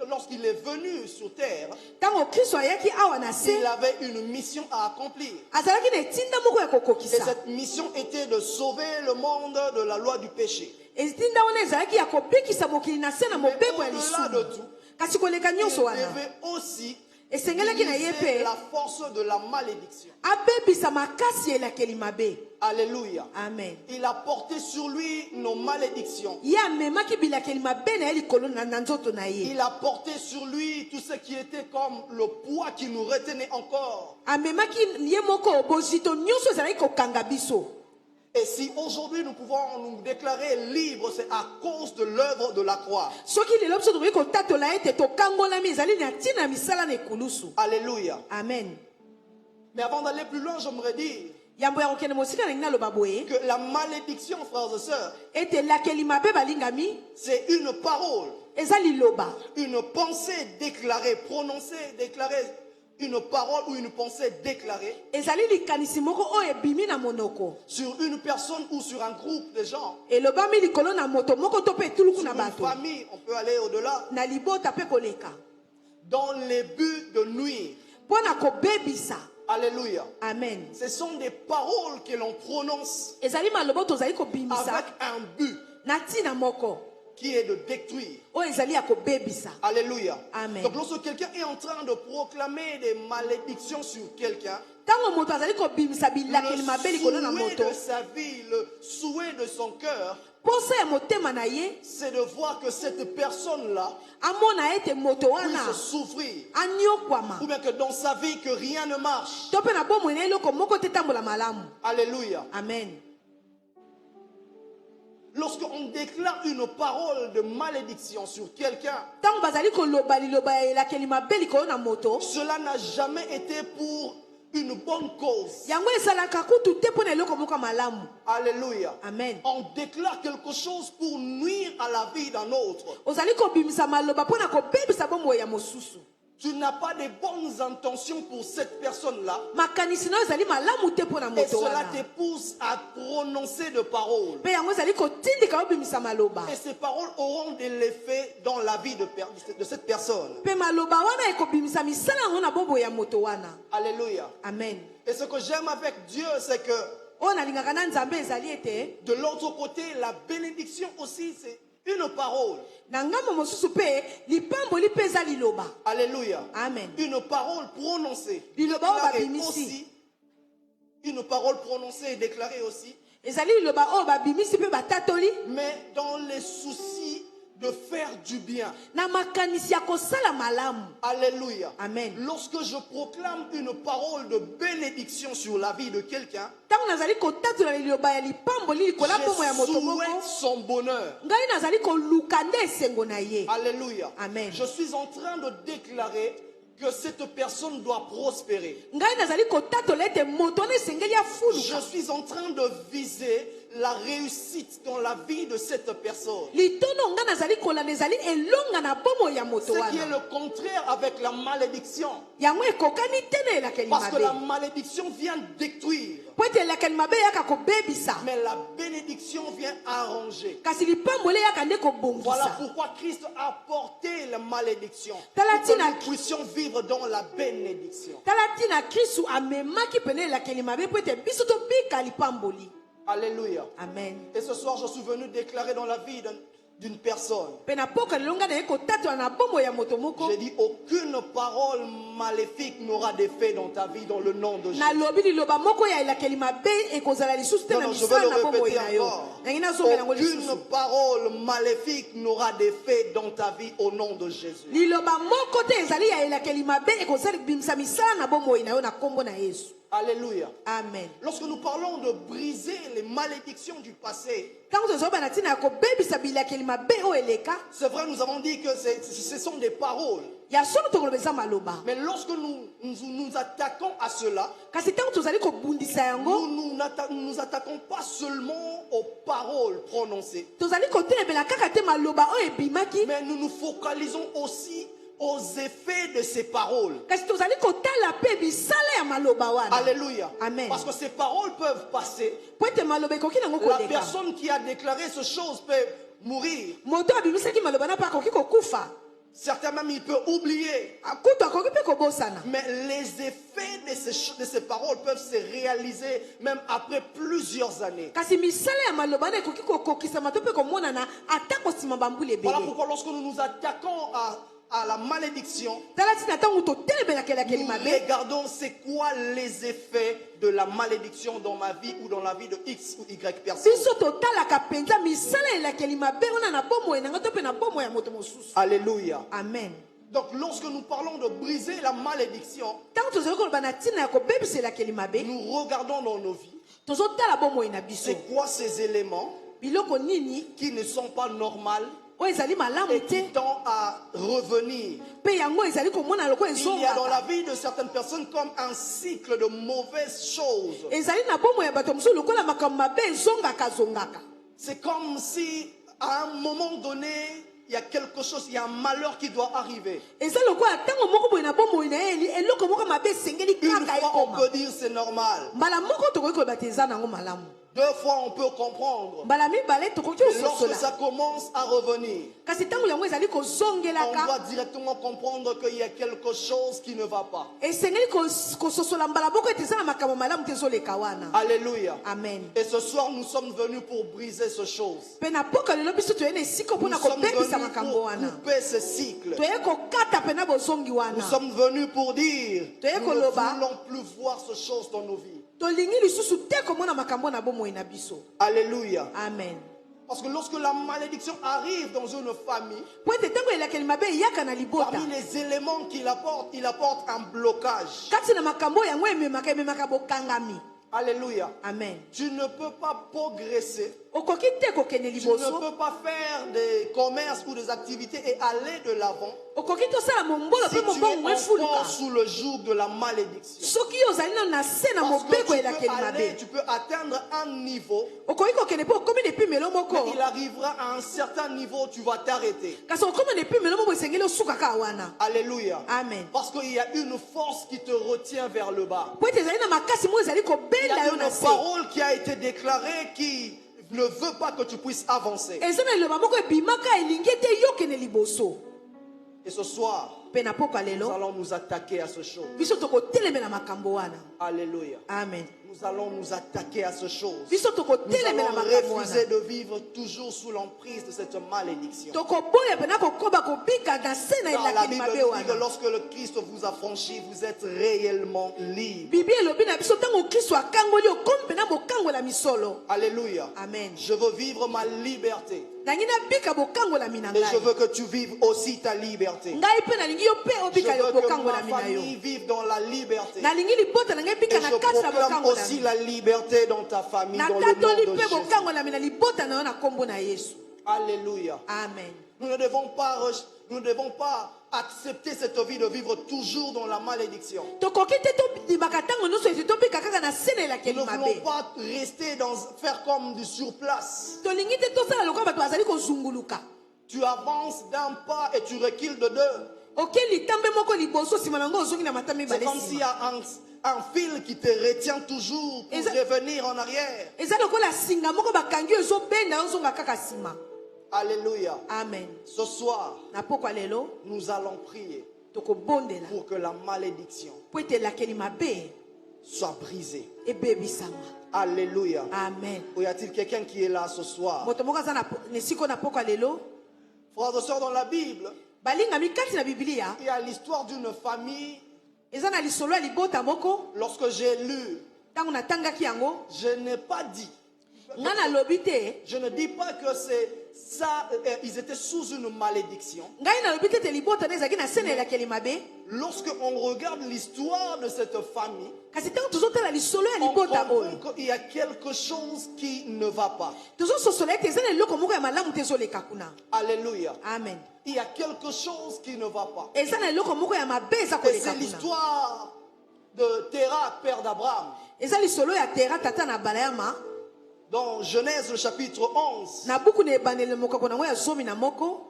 lorsqu'il est venu sur terre, ntango Kristu ayaki awa na il se avait une mission à accomplir. azalaki na etinda moko ya Et kokokisa. cette mission était de sauver le monde de la loi du péché. etinda wana ezalaki ya kobikisa mokili na se na mobeko ya au-delà de lisumu. tout, Kasi koleka Il nyonso wana devait aussi esengelaki na ye utiliser mpe la force de la malédiction. abebisa makasi ya elakeli mabe. Alléluia. Amen. Il a porté sur lui nos malédictions. Ye amemaki bilakeli mabe na ye likolo na nzoto na ye. Il a porté sur lui tout ce qui était comme le poids qui nous retenait encore. Amemaki ye moko bozito nyonso ezalaki kokanga biso. Et si aujourd'hui nous pouvons nous déclarer libres, c'est à cause de l'œuvre de la croix. Soki lelo biso tokoki kotatola ete tokangolami ezali na ntina ya misala na ekulusu. Alléluia. Amen. Mais avant d'aller plus loin, j'aimerais dire Yambo ya kokende mosika na ngi naloba boye que la malédiction, frères et sœurs, ete elakeli mabe balingami c'est une parole, eza liloba. une pensée déclarée, prononcée, déclarée, une parole ou une pensée déclarée Ezali likanisi moko oyo ebimi na monoko. sur une personne ou sur un groupe de gens, Elobami likolo na moto moko to pe tuluku sur na une bato. famille, on peut aller au-delà, Na libota pe koleka. dans les buts de nuire. Pona kobebisa. Alléluia. Amen. Ce sont des paroles que l'on prononce Ezali malobo tozali avec kobimisa un but na ntina moko qui est de détruire. oyo ezali ya kobebisa. Alléluia. Amen. Donc lorsque quelqu'un est en train de proclamer des malédictions sur quelqu'un, Tango moto azali kobimisa le bilakeli mabe likolo na souhait moto. de sa vie, le souhait de son cœur, Posa ya motema na ye c'est de voir que cette personne-là amona ete moto wana puisse souffrir. anyokwama. Ou bien que dans sa vie, que rien ne marche. To pe na bomoi na eloko moko te tambola malamu. Alléluia. Amen. Lorsqu'on déclare une parole de malédiction sur quelqu'un, Tango bazali koloba liloba ya elakeli mabe likolo na moto. cela n'a jamais été pour une bonne cause. Yango esalaka kutu te pona eloko moko malamu. Alléluia. Amen. On déclare quelque chose pour nuire à la vie d'un autre. Ozali kobimisa maloba pona kobebisa bomoi ya mosusu. Tu n'as pas de bonnes intentions pour cette personne-là. Makanisi na ezali malamu te pona Et moto cela wana. te pousse à prononcer de paroles. Pe yango ezali kotindika obimisa maloba. Et ces paroles auront de l'effet dans la vie de cette personne. Pe maloba wana ekobimisa misala yango na bomoi ya moto wana. Alléluia. Amen. Et ce que j'aime avec Dieu, c'est que oyo nalingaka na nzambe ezali ete De l'autre côté, la bénédiction aussi, c'est une parole. na ngambo mosusu mpe lipamboli mpe eza liloba. Alléluia. Amen. Une parole prononcée. Liloba oyo Déclarée babimisi. aussi. Une parole prononcée et déclarée aussi. ezali liloba oyo babimisi mpe batatoli Mais dans les soucis de faire du bien. na makanisi ya kosala malamu. Alléluia. Amen. Lorsque je proclame une parole de bénédiction sur la vie de quelqu'un, ntango nazali kotatola liloba ya lipamboli likola mpomo ya je moto moko souhaite son bonheur. ngai nazali koluka nde esengo na ye. Alléluia. Amen. Je suis en train de déclarer que cette personne doit prospérer. ngai nazali kotatola ete moto wana esengeli Je afuluka. suis en train de viser la réussite dans la vie de cette personne. litono ngai nazali kolanda ezali elonga na bomo ya moto Ce qui est wana le contraire avec la malédiction. yango ekokani te na elakeli Parce que la mabe malédiction vient détruire. po ete elakeli mabe eyaka kobebisa Mais la bénédiction vient arranger. kasi lipamboli eyaka nde Voilà kobongisa. pourquoi Christ a porté la malédiction. Tala Pour que tina- nous puissions vivre dans la bénédiction. tala ntina kristu amemaki pene elakeli mabe po ete biso tobika lipamboli. Alléluia. Amen. Et ce soir, je suis venu déclarer dans la vie d'une personne. mpe na poka lelo ngai naye kotatola na bomo ya moto moko J'ai dit, aucune parole maléfique n'aura d'effet dans ta vie dans le nom de Jésus. nalobi liloba moko ya elakeli mabe ekozala lisusu te Non, na non, je vais misala le na bomoi répéter na yo encore. nangi nazongela yango Aucune lisusu parole maléfique n'aura d'effet dans ta vie au nom de Jésus. liloba moko te ezali ya elakeli mabe ekozala bimisa misala na bomoi na yo na kombo na yesu. Alléluia. Amen. Lorsque nous parlons de briser les malédictions du passé, ntango tozoba na ntina ya kobebisa bilakeli mabe oyo eleka c'est vrai, nous avons dit que ce sont des paroles. ya solo tokoloba eza maloba Mais lorsque nous attaquons à cela, kasi ntango tozali kobundisa yango nous nous attaquons pas seulement aux paroles prononcées, tozali kotelebela kaka te maloba oyo ebimaki mais nous nous focalisons aussi aux effets de ces paroles. kasi tozali kotala mpe bisala ya maloba wana. Alléluia. Amen. Parce que ces paroles peuvent passer. po ete maloba ekoki nango La koleka personne qui a déclaré ces choses peut mourir. moto abimisaki maloba na mpe akoki kokufa Certains même, il peut oublier. kutu akoki mpe kobosana. Mais les effets de ces paroles peuvent se réaliser même après plusieurs années. kasi misala ya maloba wana ekoki kokokisama to mpe komonana ata kosima bambula Voilà ebele. pourquoi lorsque nous nous attaquons à la malédiction, tala ntina ntango totelebelakelakeli nous mabe regardons c'est quoi les effets de la malédiction dans ma vie ou dans la vie de X ou Y personne. biso totalaka mpenza misala elakeli mabe wana na bomoi nanga to mpe na bomoi ya moto mosusu. Alléluia. Amen. Donc lorsque nous parlons de briser la malédiction, ntango tozali koloba na ntina ya kobebisa elakeli mabe nous regardons dans nos vies, tozotala bomoi na biso c'est quoi ces éléments biloko nini qui ne sont pas normaux oyo ezali malamu et te qui tendent à revenir. mpe yango ezali komona loko Il y a dans la ezongaka vie de certaines personnes comme un cycle de mauvaises choses. ezali na bomoi ya bato mosusu lokola makambo mabe ezongaka. C'est comme si à un moment donné, il y a quelque chose, il y a un malheur qui doit arriver. eza lokola ntango moko boye na bomoi na ye eloko moko mabe esengeli Une kaka fois, on ekoma peut dire c'est normal. mbala moko tokoki koyeba te eza nango malamu Deux fois, on peut comprendre. mbala mibale tokoki Et lorsque kososola ça commence à revenir, kasi ntango yango ezali on kozongelaka doit directement comprendre qu'il y a quelque chose qui ne va pas. esengeli kososola mbala moko ete eza na makambo malamu te ezoleka wana. Alléluia. Amen. Et ce soir, nous sommes venus pour briser ces choses. mpe na poka lelo biso toye na esika Nous mpona sommes venus kobebisa makambo pour wana couper ce cycle. toye kokata pena bozongi Nous wana sommes venus pour dire, Toye nous ne koloba. voulons plus voir ces choses dans nos vies. tolingi lisusu te komona makambo na bomoi na biso. Alléluia. Amen. Parce que lorsque la malédiction arrive dans une famille, po ete ntango elakeli mabe eyaka na libota parmi les éléments qu'il apporte, il apporte un blocage. kati na makambo oyo yango ememaka bokangami. Alléluia. Amen. Tu ne peux pas progresser. okoki te kokende Tu ne liboso peux pas faire des commerces ou des activités et aller de l'avant okoki tosala mombolo si mpe tu es mobongo efuluka encore sous le joug de la malédiction. soki ozali nano na se na Parce que mobeko elakeli mabe tu peux atteindre un niveau, okoki kokende mpe okomi na epimelo moko mais il arrivera à un certain niveau, tu vas t'arrêter. kasi okomi na epimelo moko esengeli osuka kaka wana. Alléluia. Amen. Parce qu'il y a une force qui te retient vers le bas. po ete ezali na makasi moko ezali Il y kobenda a yo na une se parole qui a été déclarée qui ne veut pas que tu puisses avancer. eza na liloba moko ebimaka elingi ete yo kende liboso. Et ce soir, mpe na poka nous lelo allons nous attaquer à ce chose. biso tokotelemela makambo wana. Alléluia. Amen. Nous nous allons nous attaquer à ce chose. biso Nous tokotelemela allons makambo refuser wana de vivre toujours sous l'emprise de cette malédiction. tokoboya pena kokoba kobika na se na Car la elakeli Bible mabe nous dit que wana lorsque le Christ vous a franchi, vous êtes réellement libre. bible elobi na biso ntango kristo akangoli okomi mpena bokangola misolo Alléluia. amen Je veux vivre ma liberté. nangi nabika bokangolami na Et je ngai veux que tu vives aussi ta liberté. ngai mpe nalingi yo mpe Je obika veux que ma bokangolami na yo famille vive dans la liberté. nalingi libota na ngai Et ebika na je kati na proclame aussi bokangolami la liberté dans ta famille, dans le natatoli nom de mpe Jésus. bokangolami na libota na yo na kombo na yesu Alléluia. amen Nous ne devons pas accepter cette vie de vivre toujours dans la malédiction. tokoki te tobimaka ntango nyonso ete tobika kaka na se na Nous elakeli ne mabe voulons pas rester faire comme du surplace. tolingi te tosala lokola bato bazali kozunguluka Tu avances d'un pas et tu recules de deux. okeli tambe moko liboso nsima nango ozongi na mata C'est mibale comme s'il y nsima a un fil qui te retient toujours pour revenir en arrière. eza lokola singa moko bakangi yo ezobenda yo ozonga kaka nsima Alléluia. amen Ce soir, na pokwa lelo nous allons prier tokobondela pour que la malédiction po ete elakeli mabe soit brisée. ebebisama Alléluia. amen Ou y a-t-il quelqu'un qui est là ce soir? moto moko aza na esiko na pokwa lelo Frères et sœurs, dans la Bible, balingami kati na bibilia il y a l'histoire d'une famille. eza na lisolo ya libota moko Lorsque j'ai lu, ntango natangaki yango je n'ai pas dit. nga nalobi te Je ne dis pas que c'est ça, ils étaient sous une malédiction. ngai nalobi te ete libota na ezalaki na se na elakeli mabe Lorsque on regarde l'histoire de cette famille, kasi ntango tozotala lisolo ya on libota oyo comprend qu'il y a quelque chose qui ne va pas. tozososola ete eza na eloko moko ya malamu te ezoleka kuna Alléluia. amen Il y a quelque chose qui ne va pas. eza na eloko moko ya mabe eza Et koleka c'est kuna l'histoire de Terah, père d'Abraham. eza lisolo ya tera tata na balayama Dans Genèse le chapitre 11, na buku na ebandeli mokako nango ya zomi na moko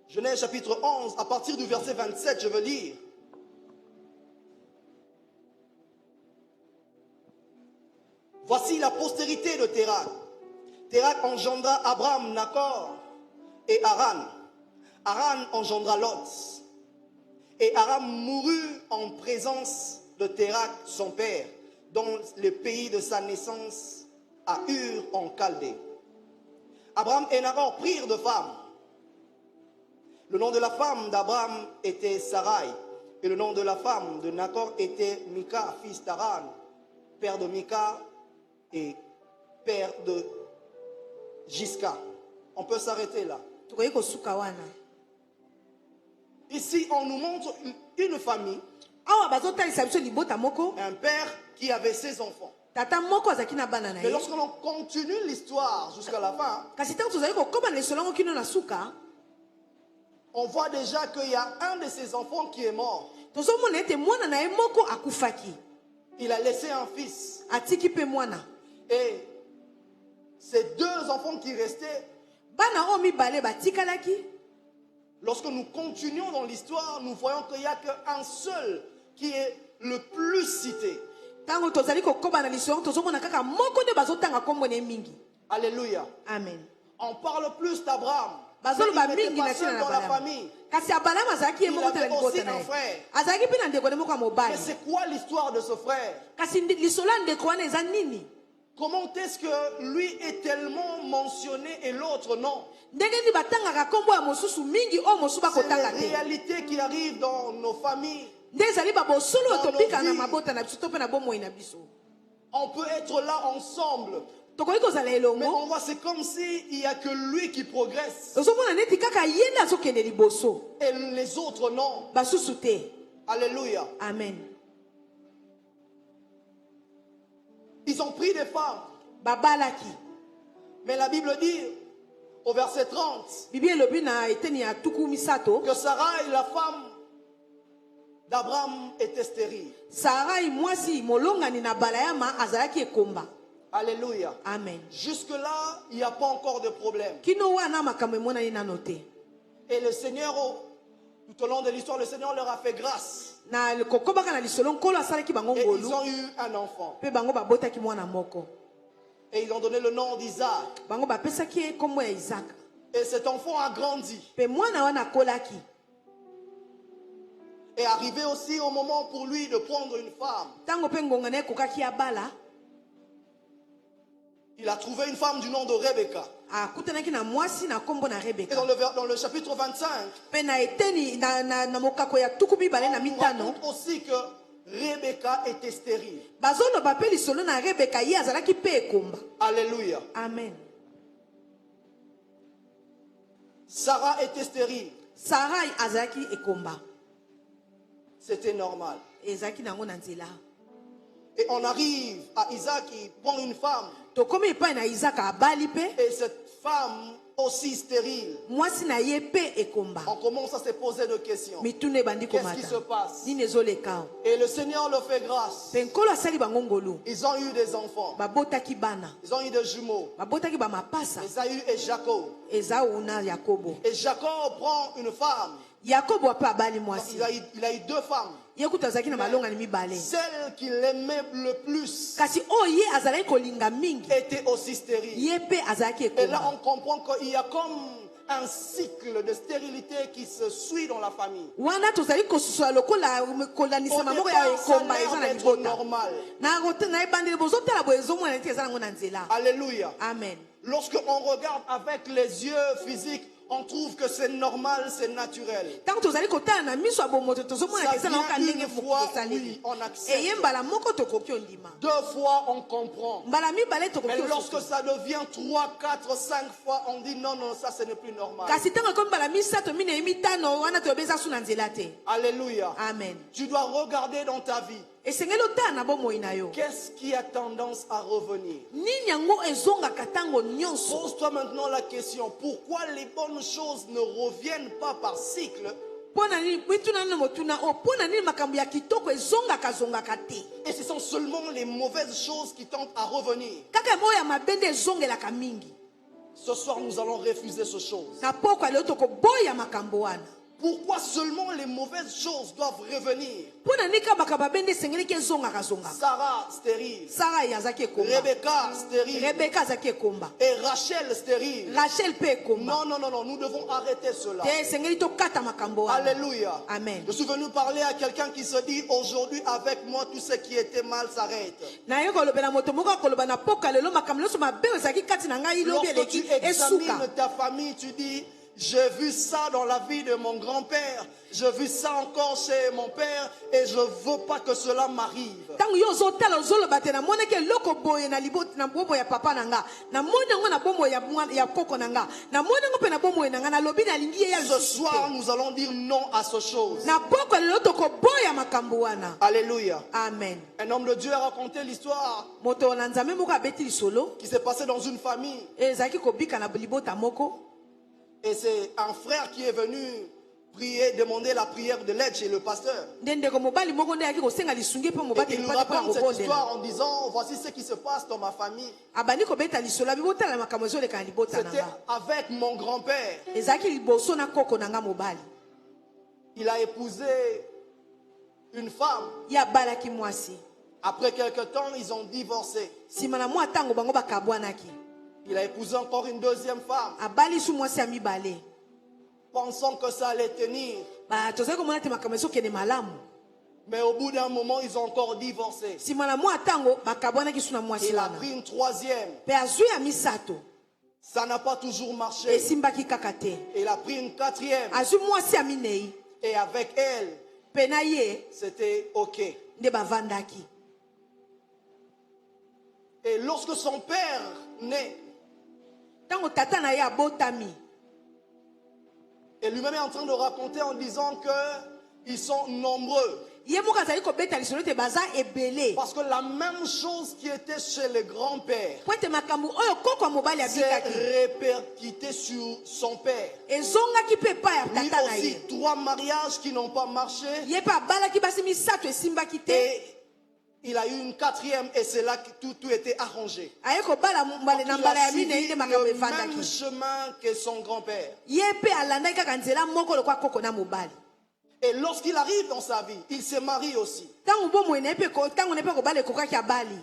Genèse chapitre 11, à partir du verset 27, je veux lire. Voici la postérité de Terah. Terah engendra Abraham, Nacor et Haran. Haran engendra Lot. Et Aram mourut en présence de Terah, son père, dans le pays de sa naissance, à Ur en Chaldée. Abraham et Nacor prirent de femmes. Le nom de la femme d'Abraham était Sarai, et le nom de la femme de Nacor était Mika, fils d'Haran, père de Mika et père de Jiska. On peut s'arrêter là. tokoki kosuka wana Ici, on nous montre une famille, awa bazotalisa biso libota moko un père qui avait ses enfants. tata moko azalaki na bana na Mais ye lorsque l'on continue l'histoire jusqu'à la fin, kasi ntango tozali kokóma na lisolo yango kino na suka on voit déjà qu'il y a un de ses enfants qui est mort. tozomona ete mwana na ye moko akufaki Il a laissé un fils. atiki mpe mwana Et ces deux enfants qui restaient, bana oyo mibale batikalaki lorsque nous continuons dans l'histoire, nous voyons qu'il n'y a qu'un seul qui est le plus cité. ntango tozali kokóma na lisolo yango tozomona kaka moko nde bazotanga kombo na ye mingi Alléluia. amen On parle plus d'Abraham. Mais bazoloba il n'était mingi pas na seul ntina na dans la balama famille. kasi abalamu azalaki ye Il moko te na avait aussi libota na un ye frère. azalaki mpe na ndeko ne moko ya Mais mobali c'est quoi l'histoire de ce frère? kasi lisolo ya ndeko wana eza nini Comment est-ce que lui est tellement mentionné et l'autre non? ndenge nini batangaka kombo ya mosusu mingi oyo mosusu C'est bakotanga les te réalités qui arrivent dans nos familles. nde ezali babosolo oyo Dans tobika nos na vies. mabota na biso to mpe na bomoi na biso On peut être là ensemble. tokoki kozala Mais elongo on voit, c'est comme s'il n'y a que lui qui progresse. ozomona neti kaka ye nde azokende liboso Et les autres non. basusu te Alléluia. amen Ils ont pris des femmes. babalaki Mais la Bible dit, au verset 30, bibi elobi na eteni ya tuku misato que Sarai, la femme d'Abraham, était stérile. sarai mwasi molongani na balayama azalaki ekomba Alléluia. amen Jusque-là, il n'y a pas encore de problème. kino wana makambo emonani nano te Et le Seigneur, tout au long de l'histoire, le Seigneur leur a fait grâce. na kokobaka na lisolo nkolo asalaki bango Et ils ngolu ont eu un enfant. mpe bango babotaki mwana moko Et ils ont donné le nom d'Isaac. bango bapesaki ye kombo ya isaka Et cet enfant a grandi. mpe mwana wana akolaki est arrivé aussi au moment pour lui de prendre une femme. Tango pe ngonga na ye kokaki abala. Il a trouvé une femme du nom de Rebecca. Akutanaki na mwasi na kombo na Et Rebecca. dans le chapitre 25, Pe na eteni na mokako ya tuku mibale na on mitano. raconte aussi que Rebecca était stérile. Bazoloba pe lisolo na Rebecca ye azalaki pe ekomba. Alléluia. Amen. Sarah était stérile. Sarai azalaki ekomba. C'était normal. Ezalaki nango na nzela. Et on arrive à Isaac, il prend une femme. Tokomi epai na Isaac abali pe. Et cette femme aussi stérile. Mwasi na ye pe ekomba. On commence à se poser des questions. Mitune bandi Qu'est-ce komata. qui se passe? Nini ezoleka. Et le Seigneur leur fait grâce. Pe nkolo asali bango ngolu. Ils ont eu des enfants. Babotaki bana. Ils ont eu des jumeaux. Babotaki ba mapasa. Esaü et Jacob. Ezau na Yakobo. Et Jacob prend une femme. Yakobo ape abali mwasi. Il a eu deux femmes. Ye kuta azalaki na malonga ni mibale. Celle qu'il aimait le plus Kasi oye azalaki kolinga mingi. était aussi stérile. Ye pe azalaki Et là, ekomba. on comprend qu'il y a comme un cycle de stérilité qui se suit dans la famille. Wana tozali kosuswa lokola kolanisa Au mamoko ya départ, ça a ekomba eza l'air na d'être libota. normal. Na ebandeli bozotala boye ezomona neti eza nango na nzela. Alléluia. Amen. Lorsque on regarde avec les yeux physiques, on trouve que c'est normal, c'est naturel. Tango tozali kotala na miso ya bomoto tozomona Ça eza nango ka vient ndenge une mokoki fois, esaleli. oui, on accepte. Eye mbala moko tokoki ondima. Deux fois, on comprend. Mbala mibale Mais tokoki lorsque osoki. ça devient 3, 4, 5 fois, on dit non, non, ça ce n'est plus normal. Kasi tango ekomi mbala misato minei mitano wana toyebeza su na nzela te. Alléluia. Amen. Tu dois regarder dans ta vie. Esengeli otala na bomoi na yo. Qu'est-ce qui a tendance à revenir? Nini yango ezongaka tango nyonso. Pose-toi maintenant la question. Pourquoi les bonnes choses ne reviennent pas par cycle? Pona nini mituna na motuna o pona nini makambo ya kitoko ezongaka zongaka te. Et ce sont seulement les mauvaises choses qui tentent à revenir. Kaka moya mabende ezongelaka mingi. Ce soir, nous allons refuser ces choses. Na poko leo tokoboya makambo wana. Pourquoi seulement les mauvaises choses doivent revenir? Pona nika bakaba bende esengeli ke ezongaka zongaka. Sarah, stérile. Sarai azaki ekomba. Rebecca, stérile. Rebecca azaki ekomba. Et Rachel, stérile. Rachel pe ekomba. Non, non, non, non, nous devons arrêter cela. Te esengeli tokata makambo wana. Alléluia. Amen. Je suis venu parler à quelqu'un qui se dit aujourd'hui avec moi tout ce qui était mal s'arrête. Na ye kolobela moto moko akoloba na poka lelo makambo nyonso mabe ezalaki kati na ngai lobi Lorsque tu eleki examines esuka. ta famille, tu dis j'ai vu ça dans la vie de mon grand-père, j'ai vu ça encore chez mon père et je veux pas que cela m'arrive. Tango yo ozotala ozoloba te namoni ke eloko boye na liboti na bomo ya papa na nga namoni yango na bomo ya koko na nga namoni yango mpe na bomo na nga nalobi nalingi ye ya Ce soir, nous allons dire non à ces choses. na poko lelo tokoboya makambo wana. Alléluia. Amen. Un homme de Dieu a raconté l'histoire Moto na nzambe moko abeti lisolo qui s'est passée dans une famille. ezalaki kobika na libota moko. Et c'est un frère qui est venu prier, demander la prière de l'aide chez le pasteur. Ndendeko mobali moko nde ayaki kosenga lisungi mpe Et mobali il nous lipati mpona raconte cette kobondela. histoire en disant voici ce qui se passe dans ma famille. Abandi kobeta lisolo abi botala makambo ezoleka na libota na C'était nga. avec mon grand-père. Ezalaki liboso na koko na nga mobali. Il a épousé une femme. Ye abalaki mwasi. Après quelque temps, ils ont divorcé. Nsima na mwa ntango bango bakabwanaki. Il a épousé encore une deuxième femme, Abali su mwasi ya mibale. pensant que ça allait tenir. Tozali komona te makambo ezokende malamu. Mais au bout d'un moment, ils ont encore divorcé. Nsima na mwa ntango bakabwanaki su na mwasi Il a wana. pris une troisième. Mpe azwi ya misato Ça n'a pas toujours marché. esimbaki kaka te. Il a pris une quatrième. Azwi mwasi ya minei Et avec elle, mpe na ye c'était OK. nde bavandaki. Et lorsque son père naît, Ntango tata na ye abotami et lui-même est en train de raconter en disant qu'ils sont nombreux. ye moko azali kobeta lisolo te baza ebele. Parce que la même chose qui était chez le grand-père Po ete makambo oyo koko ya mobali s'est abikaki répercuté sur son père. ezongaki mpe epai ya Lui tata na aussi, ye. 3 mariages qui n'ont pas marché. Ye mpe abalaki basi misato esimbaki te. Et il a eu une quatrième et c'est là que tout était arrangé. Aye kobala mbale na Il mbala a ya minei suivi nde makambo le même efandaki. chemin que son grand-père. Ye mpe alandaki kaka nzela moko lokwa koko na mobali. Et lorsqu'il arrive dans sa vie, il se marie aussi. Ntango bomoi na ye mpe ntango na ye mpe kobala ekokaki abali.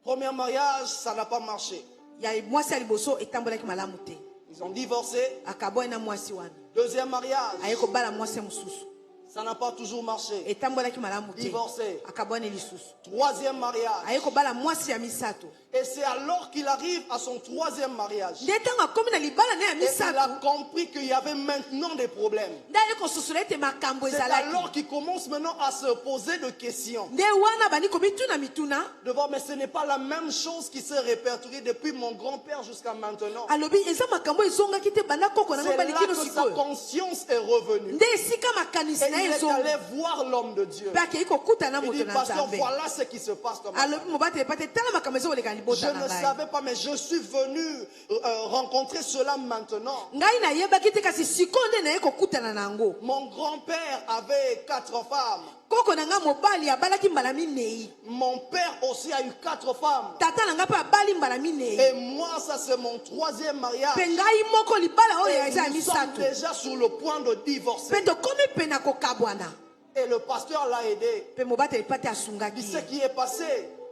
Premier mariage, ça n'a pas marché. Ya mwasi ya liboso etambolaki malamu te. Ils ont divorcé. Akaboyi na mwasi wana. Deuxième mariage, aye kobala mwasi mosusu. Ça n'a pas toujours marché. etambolaki malamu te Divorcé. akabwana lisusu Troisième mariage. aye kobala mwasi ya misato Et c'est alors qu'il arrive à son troisième mariage. nde ntango akomi na libala na ya Et il a misato compris qu'il y avait maintenant des problèmes. nde aye kosusula ete makambo C'est ezalaki alors qu'il commence maintenant à se poser des questions. nde wana bandi komituna mituna De voir, mais ce n'est pas la même chose qui s'est répertoriée depuis mon grand-père jusqu'à maintenant. alobi eza makambo ezongaki te banda koko nango C'est là balikino que sa sikoyo conscience est revenue. nde esika makanisi Et na il ye est ezonga allé voir l'homme de Dieu. mpe akei kokutana Il moto dit, na pasteur, nzambe voilà ce qui se passe dans ma vie. alobi mobate pa te tala makambo ezokoleka Je libota na ne ngai savais pas, mais je suis venu rencontrer cela maintenant. ngai nayebaki te kasi sikoyo nde naye kokutana na yango Mon grand-père avait 4 femmes. koko na ngai mobali abalaki mbala minei Mon père aussi a eu 4 femmes. tata na ngai mpe abali mbala Et minei moi, ça c'est mon troisième mariage. mpe ngai moko libala oyo Et eza ya nous sommes misato déjà sur le point de divorcer. mpe tokomi mpe na kokabwana Et le pasteur l'a aidé. mpe mobateli pa te Il asungaki ce qui est passé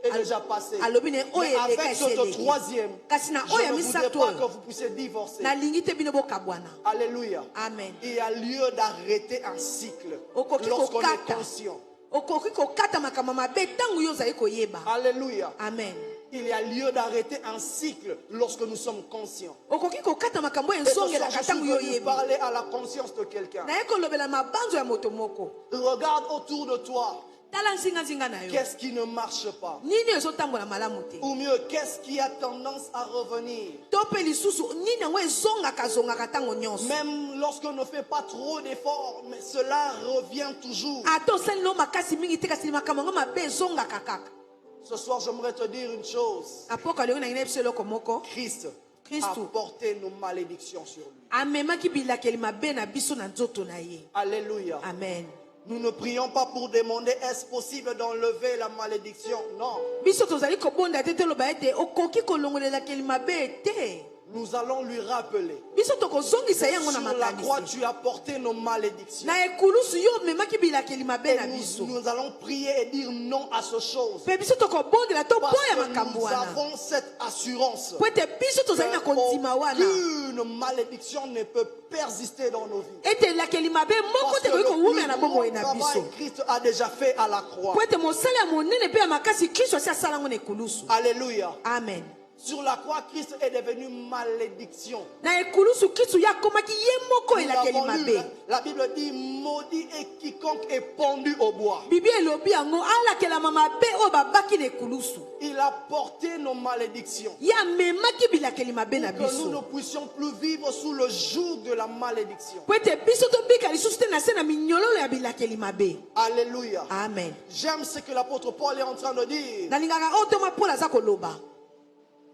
est déjà passé. alobi ne Mais oyo eleka avec esi ce eleki troisième, kasi na je oyo ya ne voudrais misato pas que oyo vous puissiez divorcer. nalingi te bino bokabwana Alléluia. amen Il y a lieu d'arrêter un cycle okoki lorsqu'on est kokata conscient. okoki kokata makambo mabe ntango yo ozali koyeba Alléluia. amen Il y a lieu d'arrêter un cycle lorsque nous sommes conscients. okoki kokata makambo oyo Et ce soir, je ezongelaka suis ntango yo venu oyebi parler à la conscience de quelqu'un. naye kolobela mabanzo ya moto moko Regarde autour de toi. tala nzinganzinga na yo Qu'est-ce qui ne marche pas? nini ezotambola malamu te Ou mieux, qu'est-ce qui a tendance à revenir? to mpe lisusu nini yango ezongaka ntango nyonso Même lorsqu'on ne fait pas trop d'efforts, mais cela revient toujours. ata osali no makasi mingi te kasi makambo yango mabe ezongaka kaka Ce soir, j'aimerais te dire une chose. apoka lelo na ngai na biso eloko moko Christ a Christ. porté nos malédictions sur lui. amemaki bilakeli mabe na biso na nzoto na ye Alléluia. amen Nous ne prions pas pour demander est-ce possible d'enlever la malédiction. Non. biso tozali kobonda te toloba ete okoki kolongolelakeli mabe te Nous allons lui rappeler. biso tokozongisa yango na Sur la croix, makanisi tu as porté nos malédictions. na ekulusu yo omemaki bilakeli mabe Et na biso nous allons prier et dire non à ce chose. mpe biso tokobondela Parce toboya que makambo nous wana avons cette assurance. po ete biso tozali na kondima wana Aucune malédiction ne peut persister dans nos vies. ete elakeli mabe moko Parce te que koki le kowumela na plus grand bomoi na biso travail Christ a déjà fait à la croix. po ete mosala ya monene mpe ya makasi kristo asi asala yango na ekulusu Alléluia. amen Sur la croix, Christ est devenu malédiction. na ekulusu kristo ye akomaki ye moko Nous elakeli l'avons lu, mabe la Bible dit maudit est quiconque est pendu au bois. bibi elobi yango alakelama mabe oyo babaki na ekulusu Il a porté nos malédictions. ye amemaki bilakeli mabe na Que nous ne biso puissions plus vivre sous le joug de la malédiction. po ete biso tobika lisusu te na se na minyololo ya bilakeli mabe Alléluia. amen J'aime ce que l'apôtre Paul est en train de dire. nalingaka oyo toma mpona aza koloba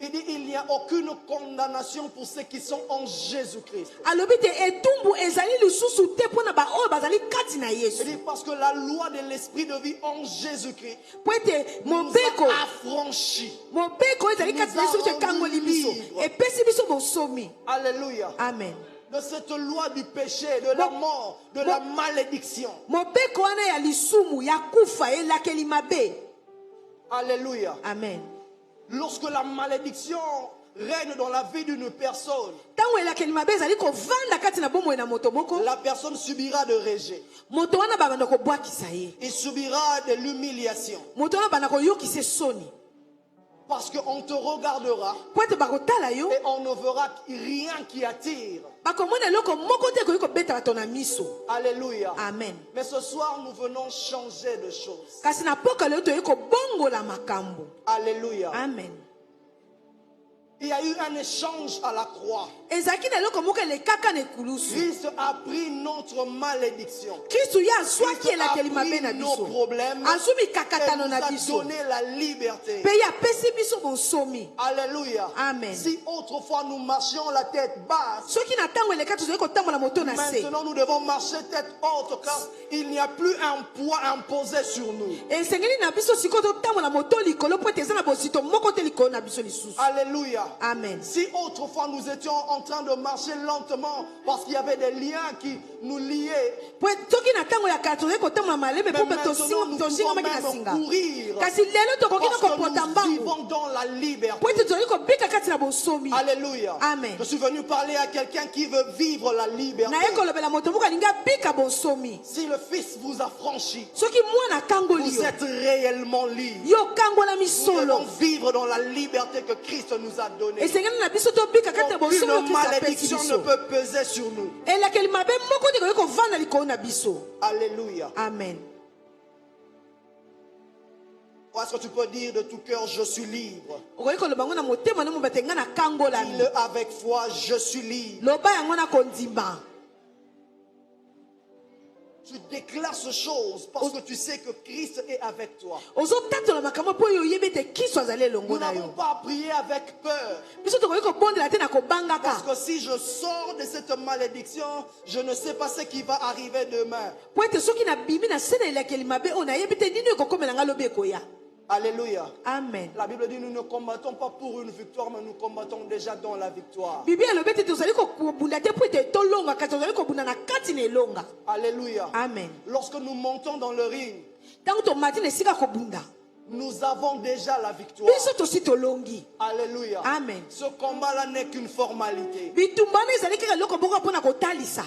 Il dit il n'y a aucune condamnation pour ceux qui sont en Jésus-Christ. alobi te etumbu ezali lisusu te mpona baoyo bazali kati na Il yesu dit parce que la loi de l'esprit de vie en Jésus-Christ po ete nous mobeko a affranchis. mobeko oyo ezali kati na yesu te ekangoli biso epesi biso bosomi Alléluia. amen De cette loi du péché, de la mort, de la malédiction. mobeko wana ya lisumu ya kufa elakeli mabe Alléluia. amen Lorsque la malédiction règne dans la vie d'une personne, ntango elakeli mabe ezali kovanda kati na bomoi na moto moko la personne subira de rejet. moto wana babanda kobwakisa ye Il subira de l'humiliation. moto wana banda koyokisa soni Parce qu'on te regardera po ete bakotala yo et on ne verra rien qui attire. bakomona eloko moko te ekoki kobeta bato na miso Alléluia. amen Mais ce soir, nous venons changer de choses. kasi na poka leo toyei kobongola makambo Alléluia. amen Il y a eu un échange à la croix. ezalaki na eloko moko elekaka na ekulusu Christ a pris notre malédiction. kristu ye azwaki Christ a elakeli mabe pris na nos biso problèmes azwi et mikakatano nous na a biso donné la liberté. mpe ye apesi biso bonsomi Alléluia. Amen. Si autrefois nous marchions la tête basse, soki na ntango eleka tozali kotambola moto na se maintenant nous devons marcher tête haute car il n'y a plus un poids imposé sur nous. esengeli na biso sikoyo totambola moto likolo po ete eza na bosito moko te likolo na biso lisusu Alléluia. Amen. Si autrefois nous étions en train de marcher lentement parce qu'il y avait des liens qui nous liaient, Po toki na tango ya kala tozali kotambola malebe mais po mpe maintenant nous tosingamaki na pouvons singa. même courir Kasi lelo tokoki na parce que kopota nous mbangu vivons dans la liberté. po ete tozali kobika kati na bonsomi. Alléluia. Amen. Je suis venu parler à quelqu'un qui veut vivre la liberté. naye kolobela moto moko alingi abika bonsomi. Si le Fils vous a franchi, soki mwana akangoli vous yo êtes réellement libre. yo kangolami Nous solo. devons vivre dans la liberté que Christ nous a donnée. esengeli na biso tobika kati na bonsomi oyo Aucune Kristo apesi malédiction ne biso. peut peser sur nous. elakeli mabe moko te koki kovanda likolo na biso. Alléluia. Amen. Est-ce que tu peux dire de tout cœur, je suis libre? okoki koloba ngo na motema nomo bate nga na kangolami. Dis-le avec foi, je suis libre. loba yango na kondima. Tu déclares ce chose parce que tu sais que Christ est avec toi. ozotatola makambo mpo oyo oyebi ete kristo azali elongo Nous na n'avons yo. pas prié avec peur. biso tokoki kobondela te na kobangaka. Parce que si je sors de cette malédiction, je ne sais pas ce qui va arriver demain. po ete soki nabimi na se na elakeli mabe oyo nayebi te nini ekokomela nga lobi ekoya. Alléluia. Amen. La Bible dit nous ne combattons pas pour une victoire, mais nous combattons déjà dans la victoire. bibi elobi ete tozali kobunda te po ete tolonga kasi tozali kobunda na kati na elonga. Alléluia. Amen. Lorsque nous montons dans le ring, ntango tomati na esika kobunda nous avons déjà la victoire. biso tosi tolongi. Alléluia. Amen. Ce combat-là n'est qu'une formalité. bitumbana ezali kaka eloko moko mpona kotalisa.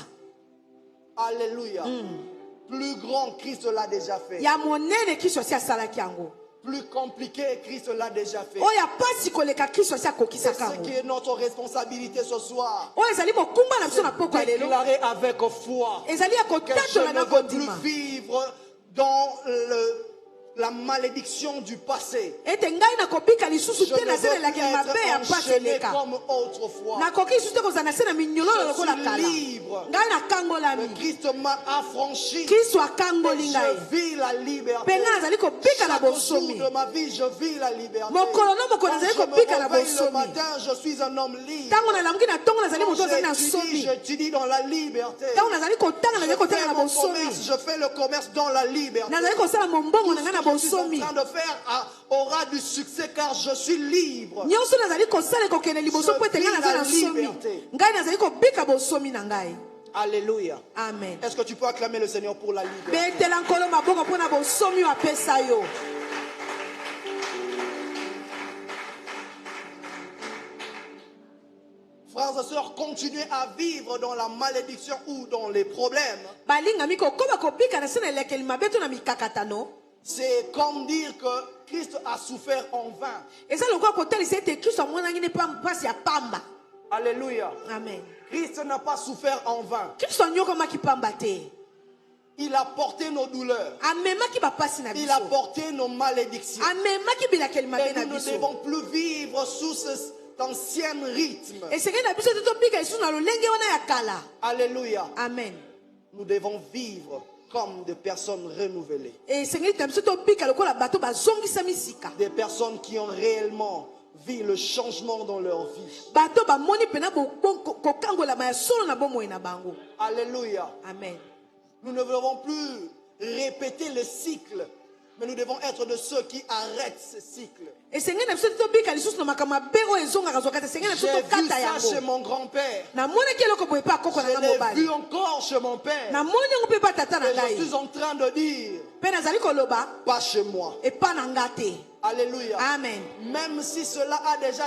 Alléluia. Plus grand, Christ l'a déjà fait. ya monene kristo asi asalaki yango. Plus compliqué, Christ l'a déjà fait. oyo apasi koleka kristo asi C'est akokisaka ce yango. qui est notre responsabilité ce soir. oyo ezali mokumba na biso na poko ya lelo. Déclarer avec foi ezali ya que je kotatola ne na veux plus kondima vivre dans la malédiction du passé. ete ngai nakobika lisusu Je te ne na veux se na plus elakeli mabe ya être mpasi enchaîné eleka. comme autrefois. nakoki lisusu te kozala na se na minyololo Je lokola suis kala. libre. ngai nakangolami. Christ m'a affranchi. kristo Et akangoli ngai. je vis la liberté. mpe ngai nazali kobika na Chaque jour bonsomi. de ma vie, je vis la liberté. mokolo no mokolo Quand nazali je me kobika na réveille le bonsomi. matin, je suis un homme libre. ntango nalamuki na ntongo nazali moto azali na Quand nsomi. j'étudie dans la liberté. ntango nazali kotanga nazali Je kotanga fais na mon bonsomi. commerce, je fais le commerce dans la liberté. nazali kosala mombongo na ngai na Tout ce que je suis bonsomi. en train de faire aura du succès car je suis libre. nyonso nazali kosala ekokende liboso Je po ete ngai vis naza la na nsomi. liberté. ngai nazali kobika bonsomi na ngai. Alléluia. Amen. Est-ce que tu peux acclamer le Seigneur pour la liberté? betela nkolo maboko mpo na bonsomi oyo apesa yo. Frères et sœurs, continuez à vivre dans la malédiction ou dans les problèmes. balingami kokoma kobika na se na elekeli mabe to na mikakatano. C'est comme dire que Christ a souffert en vain. eza lokola kotalisa ete kristo amonangi ne mpasi ya pamba. Alléluia. Amen. Christ n'a pas souffert en vain. kristo anyokomaki pamba te. Il a porté nos douleurs. amemaki bapasi na Il a biso. porté nos malédictions. amemaki bilakeli mabe Et na nous ne biso. devons plus vivre sous cet ancien rythme. esengeli na biso te tobika lisusu na lolenge wana ya kala. Alléluia. Amen. Nous devons vivre comme des personnes renouvelées. esengeli na biso tobika lokola bato bazongisa misika. Des personnes qui ont réellement vu le changement dans leur vie. bato bamoni mpena kokangolama ya solo na bomoi na bango. Alléluia. Amen. Nous ne devons plus répéter le cycle, mais nous devons être de ceux qui arrêtent ce cycle. esengeli na biso te tobika lisusu na makambo mabe oyo ezongaka zoka te. esengeli na biso J'ai vu tokata ça chez yango. mon grand-père. namonaki eloko boye mpe akoko na Je nga l'ai vu mobali. encore chez mon père. namoni yango mpe mpe atata na Et je ngai. suis en train de dire, mpe nazali koloba pas chez moi. epa na nga te. Alléluia. Amen. Même si cela a déjà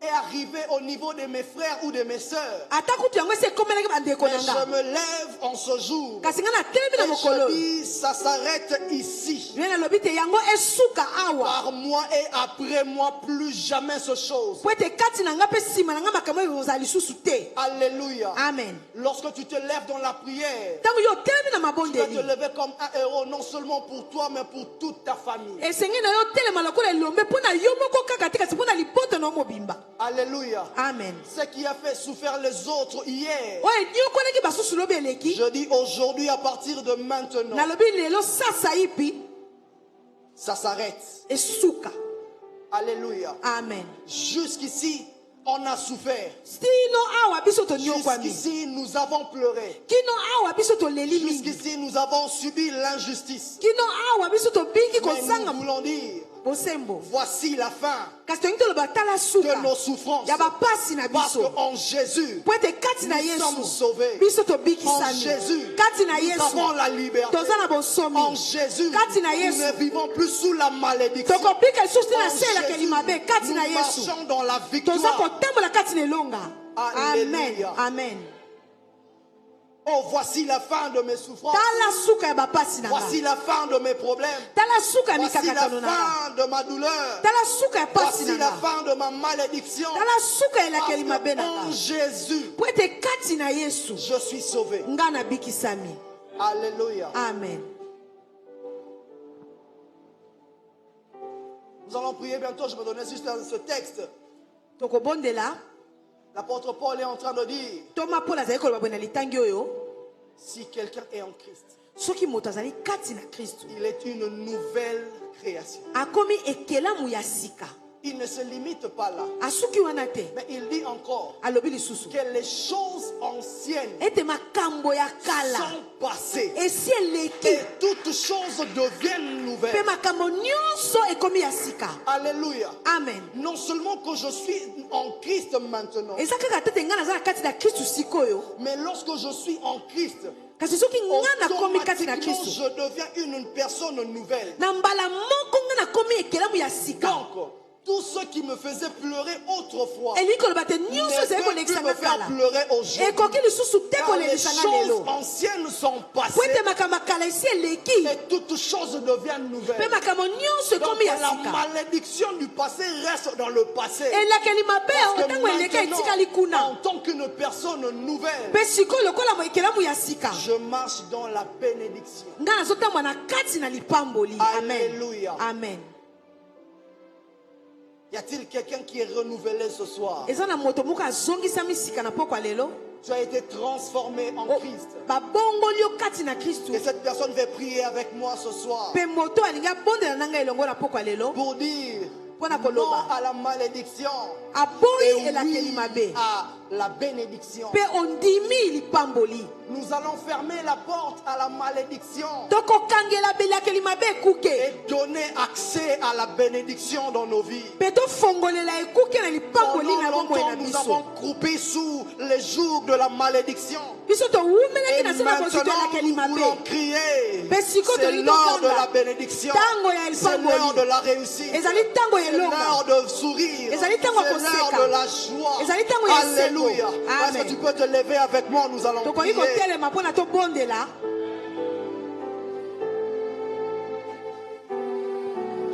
est arrivé au niveau de mes frères ou de mes sœurs. ata kutu yango esi ekomelaki bandeko Mais na je nga. me lève en ce jour. kasi nga natelemi na Et mokolo je oyo. dis, ça s'arrête ici. ye nalobi te yango esuka awa. Par moi et après moi, plus jamais ce chose. po ete kati na nga mpe nsima na nga makambo oyo ozala lisusu te. Alléluia. Amen. Lorsque tu te lèves dans la prière, ntango yo otelemi na tu dois te mabondeli. lever comme un héros, non seulement pour toi, mais pour toute ta famille. esengi na yo otelema lokola elombe mpo na yo moko kaka te kasi mpo na lipoto na yo mobimba. Alléluia. Amen. Ce qui a fait souffrir les autres hier, oyo enyokolaki basusu lobi eleki. je dis aujourd'hui, à partir de maintenant, nalobi lelo sasa ipi ça s'arrête. esuka. Alléluia. Amen. Jusqu'ici, on a souffert. sino awa biso tonyokwami. Jusqu'ici, nous avons pleuré. kino awa biso toleli mingi. Jusqu'ici, nous avons subi l'injustice. kino awa biso tobiki Mais kozanga. nous voulons dire bosembo. Voici la fin Kasi tolingi toloba tala suka de nos souffrances. ya bapasi na Parce biso. qu'en Jésus, Po ete kati na nous sommes Yesu sauvés. biso En tobikisami. Jésus, Kati na nous avons Yesu la liberté. toza na bosomi. En Jésus, Kati na nous Yesu ne vivons plus sous la malédiction. tokobika lisusu te na En se elakeli Jésus, mabe. Kati na nous Yesu marchons dans la toza victoire. kotambola kati na elonga. Amen. Alléluia. Amen. Oh, voici la fin de mes souffrances. Tala suka ya bapasi na Voici nga. la fin de mes problèmes. Tala suka ya Voici la mikakatano na nga. fin de ma douleur. Tala suka ya pasi Voici na la nga. fin de ma malédiction. Tala suka ya elakeli mabe na En nga. Jésus, Po ete kati na Yesu je suis sauvé. nga nabikisami. Alléluia. Amen. Nous allons prier bientôt. Je me donnais juste ce texte. Tokobondela L'apôtre Paul est en train de dire, toma Paul azali koloba boye na litangi oyo si quelqu'un est en Christ, soki moto azali kati na Kristo il est une nouvelle création. akomi ekelamu ya sika. Il ne se limite pas là. Asuki wana te Mais il dit encore alobi lisusu que les choses anciennes ete makambo ya kala sont passées esi eleki et toutes choses deviennent mpe nouvelles. makambo nyonso ekomi ya sika. Alléluia. Amen. Non seulement que je suis en Christ maintenant, eza kaka tete ngai naza na kati na Kristu sikoyo, mais lorsque je suis en Christ, kasi soki ngai nakomi kati na automatiquement Kristu je deviens une personne nouvelle. na mbala moko ngai nakomi ekelamu ya sika. Donc, tout ce qui me faisait pleurer autrefois elingi koloba te ne nyonso ezali peut plus kolekisa me nga faire kala pleurer aujourd'hui. ekoki lisusu te Car les kolekisa nga choses lelo anciennes sont po passées ete makambo ya kala esi eleki et toutes choses deviennent nouvelles. mpe makambo nyonso Donc ekomi ya la sika. malédiction du passé reste dans le passé. elakeli mabe Parce que ntango eleki etikali maintenant, kuna en tant qu'une personne nouvelle, mpe sikoyo lokola ekelamu ya sika je marche dans la bénédiction. ngai nazotambola na kati na lipamboli. Amen. Alléluia. Amen. Y a-t-il quelqu'un qui est renouvelé ce soir? eza na moto moko azongisami sika na pokwa lelo Tu as été transformé en Christ. babongoli yo kati na Kristu Et cette personne va prier avec moi ce soir mpe moto alingi abondela na ngai elongo na pokwa lelo pour dire mpona non koloba à la malédiction aboyi et elakeli oui mabe à la bénédiction. mpe ondimi lipamboli. Nous allons fermer la porte à la malédiction tokokangela belakeli mabe ekuke et donner accès à la bénédiction dans nos vies. mpe tofongolela ekuke na lipamboli na Pendant bomoi longtemps, na nous biso. avons croupé sous les jours de la malédiction. biso towumelaki Et na se na bozito maintenant, elakeli nous mabe. voulons crier. Mais si quand C'est tu l'heure de tokanga, la bénédiction. tango ya C'est lipamboli. l'heure de la réussite. ezali ntango ya C'est elonga l'heure de sourire. Ezali C'est ntango ya l'heure koseka. de la joie. Ezali ntango ya Alléluia. esengo. Est-ce Amen. que tu peux te lever avec moi? Nous allons tokoki prier. kotelema mpona tobondela.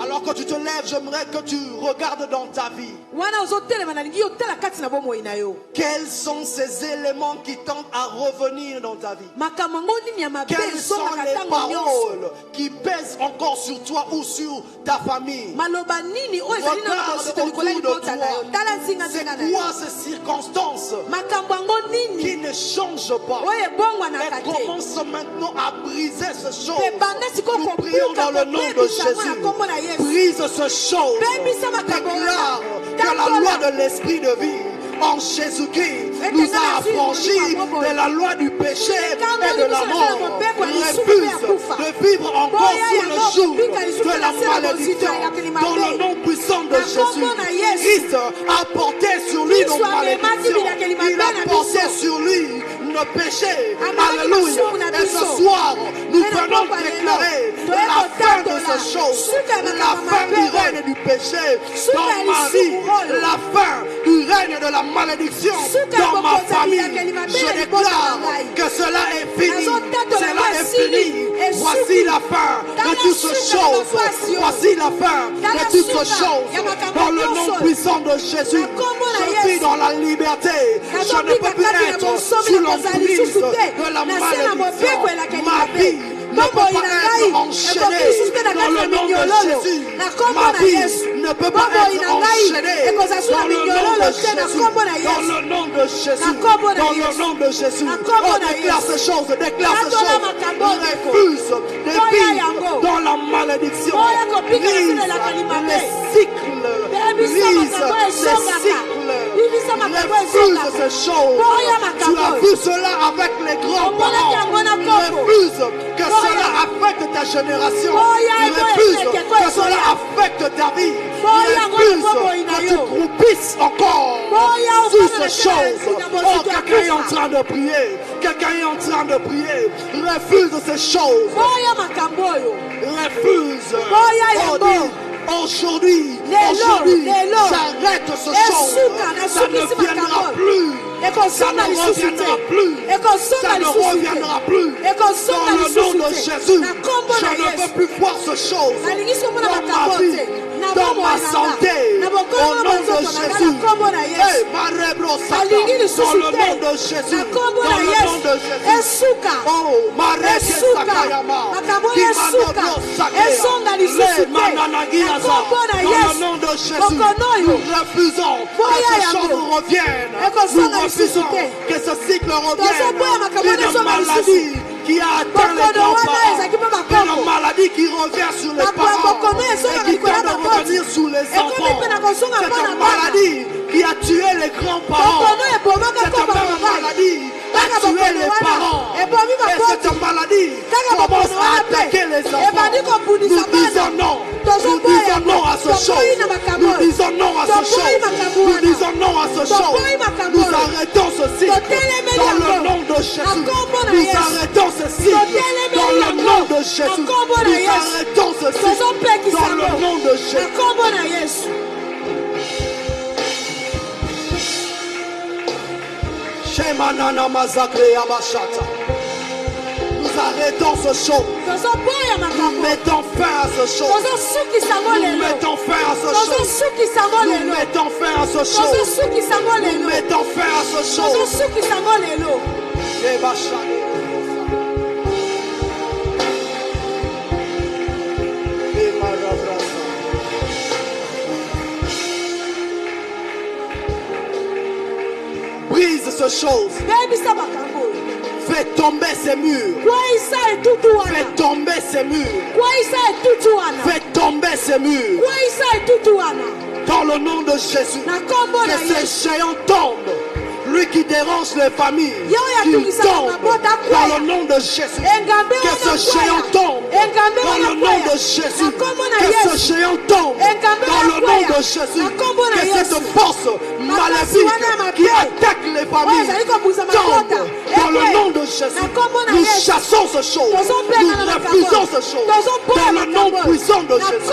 Alors que tu te lèves, j'aimerais que tu regardes dans ta vie. wana ozotelema nalingi otala kati na bomoi na yo Quels sont ces éléments qui tendent à revenir dans ta vie? makambo yango nini ya mabe Quelles sont ezongaka les ntango nyonso. paroles qui pèsent encore sur toi ou sur ta famille? maloba nini oyo ezali na Regarde kosito likolo ya autour de libota na yo tala toi. nzingazinga na C'est yo quoi ces circonstances makambo yango qui nini ne changent pas? oyo ebongwanaka Et te commence maintenant à briser ces choses. mpe banda sikoyo Nous prions dans le nom de kopesa na kombo na Jésus. yesu Brise ces choses. Bebisa makambo Déclare wana. que la Tambola. loi de l'esprit de vie en Jésus-Christ Et nous que a la vie affranchis nous dit, de la loi du péché quand et de nous la sommes mort. dans mon père, Refuse nous de vivre encore Boya sous ya le no, joug kupika lisusu de la na sema malédiction. bozito ya kilimate. Dans le nom puissant de Na Jésus, kombo na Yesu. Christ a porté sur lui nos Kristo amemaki malédictions. bila kilimate Il a na porté biso. sur lui nos péchés. Amemaki Alléluia. masumu na Et ce biso. soir, nous Mpe na venons pokwa lelo, déclarer toye la fin de kotandola. ces choses, Suka ya la makambo fin du mabe règne du péché Suka dans ya ma vie, lisumu oyo. la fin du règne de la malédiction Suka ya dans ma bokonzi ya famille. bilakeli mabe Je na liboso déclare na ngai. que cela est fini. Nazotatola Cela est esili, fini. esuki. Voici la fin Tala de toutes ces suka ya choses. mapasi yo. Voici la fin Tala de toutes ces suka choses. ya makambo Dans le nom nyonso. puissant de Jésus, Na kombo na je Yesu. vis dans la liberté. Je ne Nazobika peux plus kati na être bonsomi sous na kozala l'emprise lisusu te. de la Na se na mobeko malédiction. elakeli Ma mabe. vie ne peut Bomoi pas na être ngai enchaînée ekoki lisusu te na dans kati le na nom de minyololo. Jésus. Na kombo Ma na vie Yesu. ne peut pas Bomoi être na ngai enchaînée ekozala su na dans le nom minyololo de te na Jésus. kombo na Dans Yesu. le nom de Jésus. Na kombo na Dans le Yesu. nom de Jésus. Na kombo Oh, na déclare Yesu. ces choses. Déclare ces Natola choses. makambo eko. Refuse de Toya vivre yango. dans la malédiction. Toya kopika na Brise sina la kalimate. les cycles. Bebisa Brise makambo les ezongaka. cycles Refuse ces choses. Tu as vu cela avec les grands-parents. Refuse que cela affecte ta génération. Refuse que cela affecte ta vie. Refuse que tu croupisses encore sur ces choses. Oh, quelqu'un est en train de prier. Quelqu'un est en train de prier. Refuse ces choses. Refuse. Oh, dis, aujourd'hui, j'arrête ce chose. Ça ne viendra plus. Ça ne reviendra plus. Ça ne reviendra plus. Dans le nom de Jésus, je ne veux plus voir ce chose dans ma vie, dans ma santé. Au nom de Jésus. Hey, dans le nom de Jésus. Dans le nom de Jésus. Oh, Mareke Sakayama. Dans le nom de Jésus, nous refusons que ces choses reviennent. Nous refusons que ce cycle revienne. Une maladie qui a atteint les grands-parents, une maladie qui revient sur les parents et qui tente de revenir sur les enfants. Cette maladie qui a tué les grands-parents, cette même maladie a tué les parents, et cette maladie commence à attaquer les enfants. Nous disons non. Nous disons non à ce chose. Nous disons non à ce chose. Nous disons non à ce chose. Nous arrêtons ce cycle dans le nom de Jésus. Nous arrêtons ce cycle dans le nom de Jésus. Nous arrêtons ce cycle dans le nom de Jésus. Shemanana Mazakre Abashata. Nous arrêtons ce show. Nous mettons fin à ce show. Nous mettons fin à ce show. Nous mettons fin à ce show. Nous mettons fin à ce show. Brise ce chose. Fais tomber ces murs. Fais tomber ces murs. Fais tomber ces murs. Dans le nom de Jésus. Que ces géants tombent. Lui qui dérange les familles, qu'il tombe dans le nom de Jésus. Que ce géant tombe dans le nom de Jésus. Que ce géant tombe dans le nom de Jésus. Que cette force maléfique qui attaque les familles tombe dans le nom de Jésus. Nous chassons ce chose. Nous refusons ce chose. Dans le nom puissant de Jésus.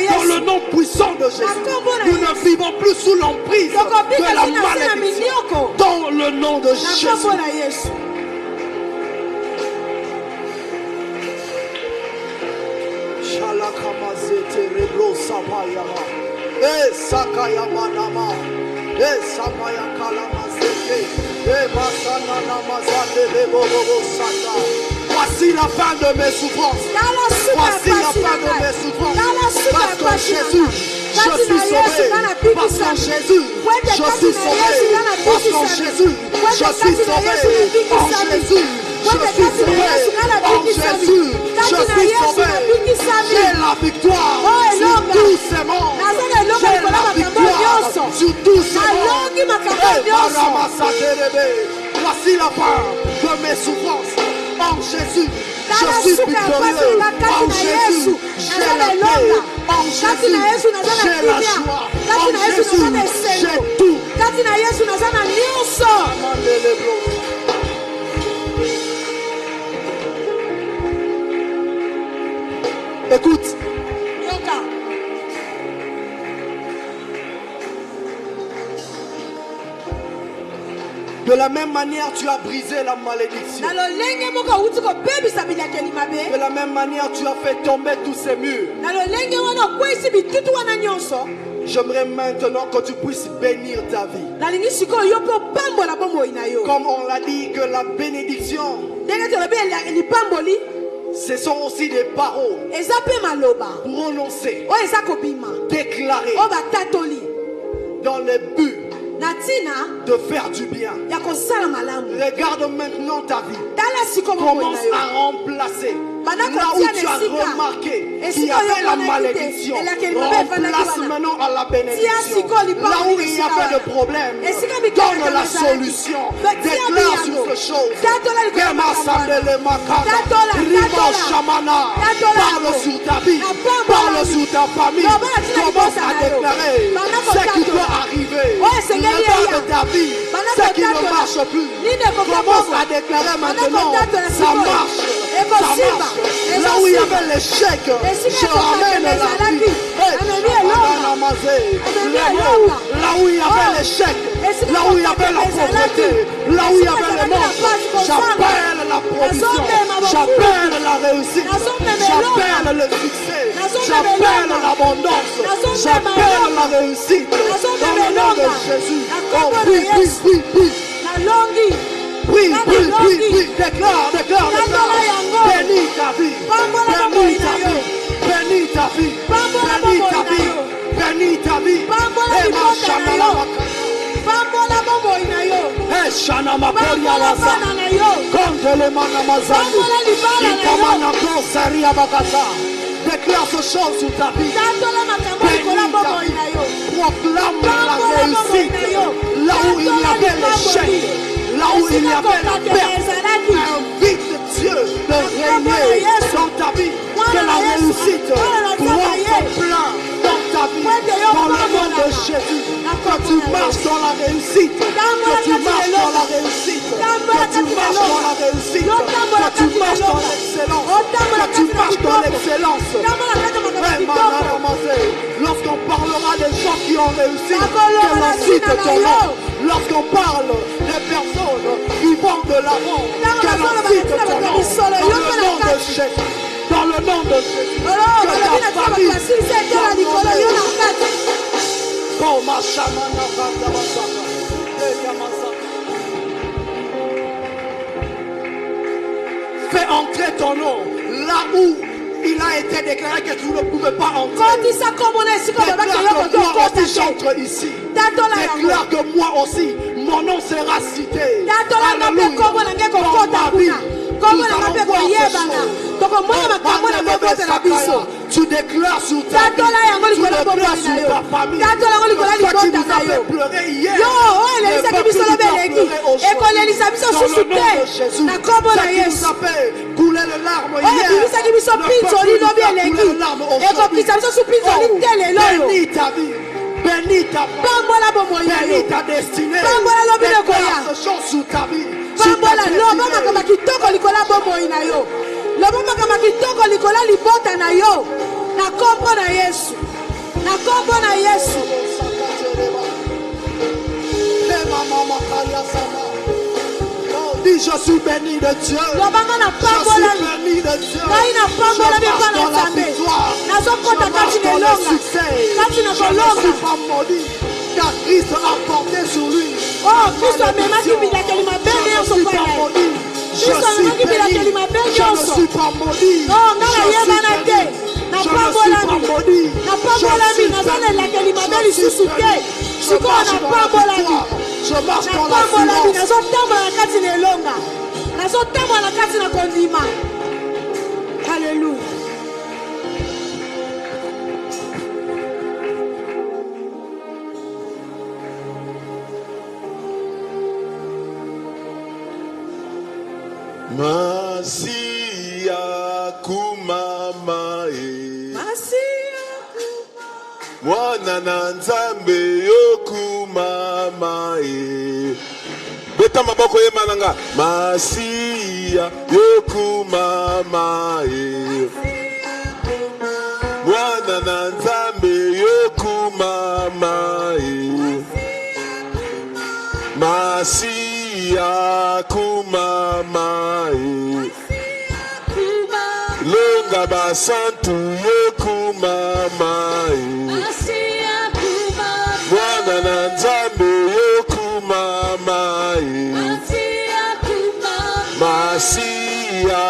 Dans le nom puissant de Jésus. Nous ne vivons plus sous l'emprise de la malédiction. Dans le nom de Jésus. Shalakamazete rebro sapayama. Sakayama nama. Samaya kalamazeke. Masana namazande lebobo sata. Voici la fin de mes souffrances. Voici la fin de mes souffrances. Parce que Jésus, je suis sauvé. Parce qu'en Jésus, je suis sauvé. Parce qu'en Jésus, je suis sauvé. En Jésus, je suis sauvé. En Jésus, je suis sauvé. J'ai la victoire sur tous ces morts. J'ai la victoire sur tous ces morts. Voici la fin de mes souffrances. En Jésus, je suis victorieux. En Jésus, j'ai la paix. En Jésus, j'ai la joie. En Jésus, j'ai tout. Écoute. De la même manière, tu as brisé la malédiction. De la même manière, tu as fait tomber tous ces murs. J'aimerais maintenant que tu puisses bénir ta vie. Comme on l'a dit, que la bénédiction, ce sont aussi des paroles prononcées, déclarées dans le but de faire du bien. Regarde maintenant ta vie. Commence à remplacer Là où tu as remarqué qu'il y avait la malédiction, remplace maintenant à la bénédiction. Là où il y avait le problème, donne la solution. Déclare sur ce chose. Parle sur ta vie, parle sur ta famille. Commence à déclarer ce qui doit arriver. Le de ta vie, ce qui ne marche plus. Commence à déclarer maintenant, ça marche. Ça marche. Là où il y avait l'échec, je ramène la vie. Là où il y avait l'échec, là où il y avait la pauvreté, là où il y avait le manque, j'appelle la provision, j'appelle la réussite, j'appelle le succès, j'appelle l'abondance, j'appelle la réussite. Dans le nom de Jésus. Oh, oui, oui, oui, oui. Oui, oui, oui, oui, déclare. Bénis ta vie, bénis ta vie, bénis ta vie, bénis ta vie, bénis ta vie. Déclare ce chose sur ta vie. Proclame la réussite. Là où il y avait l'échec, là où il y avait la perte, invite Dieu de régner dans ta vie. Que la réussite prend plein dans ta vie. Dans le nom de Jésus. Que tu marches dans la réussite. Que tu marches dans la réussite. Que tu marches dans la réussite. Que tu marches dans l'excellence. Que tu marches dans l'excellence. Lorsqu'on parlera des gens qui ont réussi, que l'on cite ton nom. Lorsqu'on parle des personnes qui vont de l'avant, que l'on cite ton nom. Dans le nom de Jésus. Dans le nom de Jésus. Que ta famille fais entrer ton nom là où il a été déclaré que tu ne pouvais pas entrer. Déclare que moi aussi j'entre ici. Déclare que moi aussi mon nom sera cité. Alléluia. Dans ma vie, nous allons voir ces choses. Tu déclares sur ta vie, tu déclares sur ta famille. Toi qui nous as fait pleurer hier, le peuple qui doit pleurer aujourd'hui. Dans le nom de Jésus, toi qui nous as fait couler les larmes hier, le peuple qui doit couler les larmes aujourd'hui. Oh, bénis ta vie. Bénis ta famille, bénis ta destinée, déclare ce chose sur ta vie. Dis, je suis béni de Dieu. Je suis béni de Dieu. Je marche dans la victoire. Je marche dans le succès. Je ne suis pas maudit. Car Christ a porté sur lui. Je ne suis pas maudit. Je suis béni. Je ne suis pas maudit. Je ne suis pas maudit. Je marche dans la Alléluia. Masia kumama mwana na nzambe yokumama beta maboko ye mananga Masia yokumama mwana na nzambe yokumama Masia kumama longa basantu yokumama mwana na nzambe yokumama Masia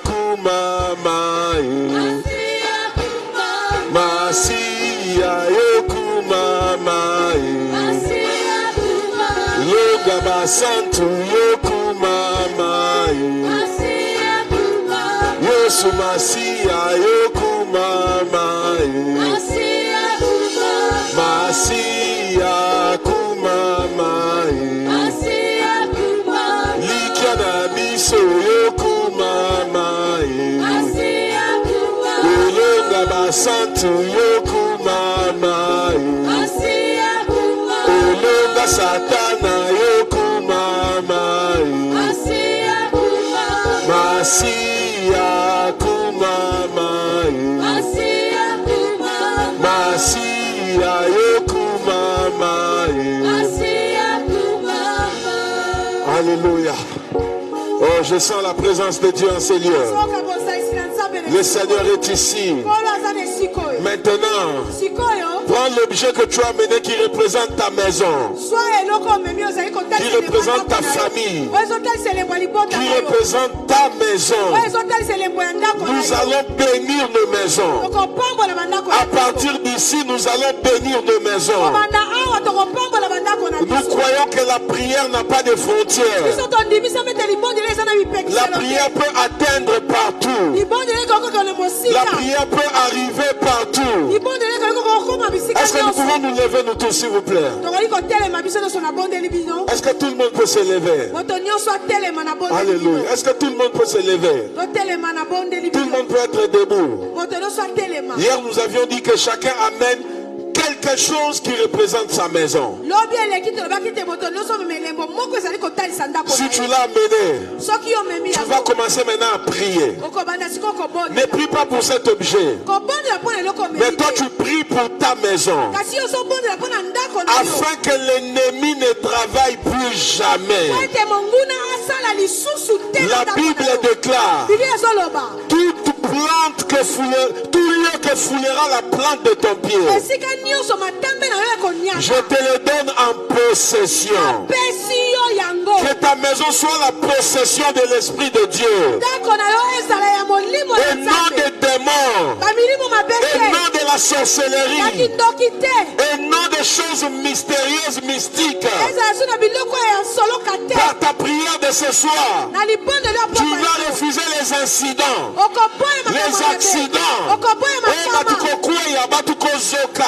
kumama Masia yokumama longa basantu yokumama Yesu Masia yokumama Masia kumama Masia kumama Masia kumama Likiana biso yokumama Masia kumama Olonga basantu yokumama Masia kumama Olonga satana yokumama Masia kumama Masia kumama Masia kumama Masia yokumama Masia kumama Alléluia. Oh, je sens la présence de Dieu en ces lieux. soka bozalisi na nzambe na Le Seigneur est ici. nkolo aza na esika oyo Maintenant, sikoyo prends l'objet que tu as amené qui représente ta maison, zwa eloko omemi ozali qui représente ta famille, oyo ezotalisa elembo ya libota qui na yo représente ta maison. oyo ezotalisa elembo ya ndako na Nous yo allons bénir nos maisons. tokopambola bandako À partir d'ici, nous allons bénir nos maisons. kobanda awa tokopambola bandako na Nous biso croyons que la prière n'a pas de frontières. biso tondimisa mete libondeli eza na La mipekiselo prière peut atteindre partout. libondeli ekokokele La mosika prière peut arriver partout. libondeli ekokokokoma bisika Est-ce que nous nyonso pouvons nous lever nous tous, s'il vous plaît? tokoli kotelema biso nyonso na bondeli bino Est-ce que tout le monde peut se lever? moto nyonso atelema na bondeli bino Alléluia. Est-ce que tout le monde peut se lever? totelema na bondeli Tout le bino monde peut être debout. moto nyonso atelema Hier, nous avions dit que chacun amène quelque chose qui représente sa maison. lobi eleki tolobaki te moto nyonso omema elembo moko ezali kotalisa ndako Si na tu ye l'as amené, soki omemi tu vas yango commencer maintenant à prier. okobanda sikoyo Ne kobondela prie pas pour cet objet, kobondela mpo na eloko mais omemi toi te tu pries pour ta maison, kasi yo ozobondela mpo na ndako na yo afin que l'ennemi ne travaille plus jamais. po ete monguna asala lisusu te na La ndako Bible na yo déclare, bibi ezoloba toute plante que foulera, tout lieu que foulera la plante de ton pied, esika nyonso matambe na yo je ekoniaka te le donne en possession. pesi yo yango Que ta maison soit la possession de l'Esprit de Dieu. ndako na yo ezala ya molimo ya Et non nzambe des démons. bamilimo mabe Et te non de la ya sorcellerie. kindoki te Et non des choses mystérieuses, mystiques. ezala so na biloko ya soloka te Par ta prière de ce soir, na libondeli ya tu papa vas refuser les incidents, okoboya les makambo accidents. okoboya Oh, makama batukokuya, batukozoka,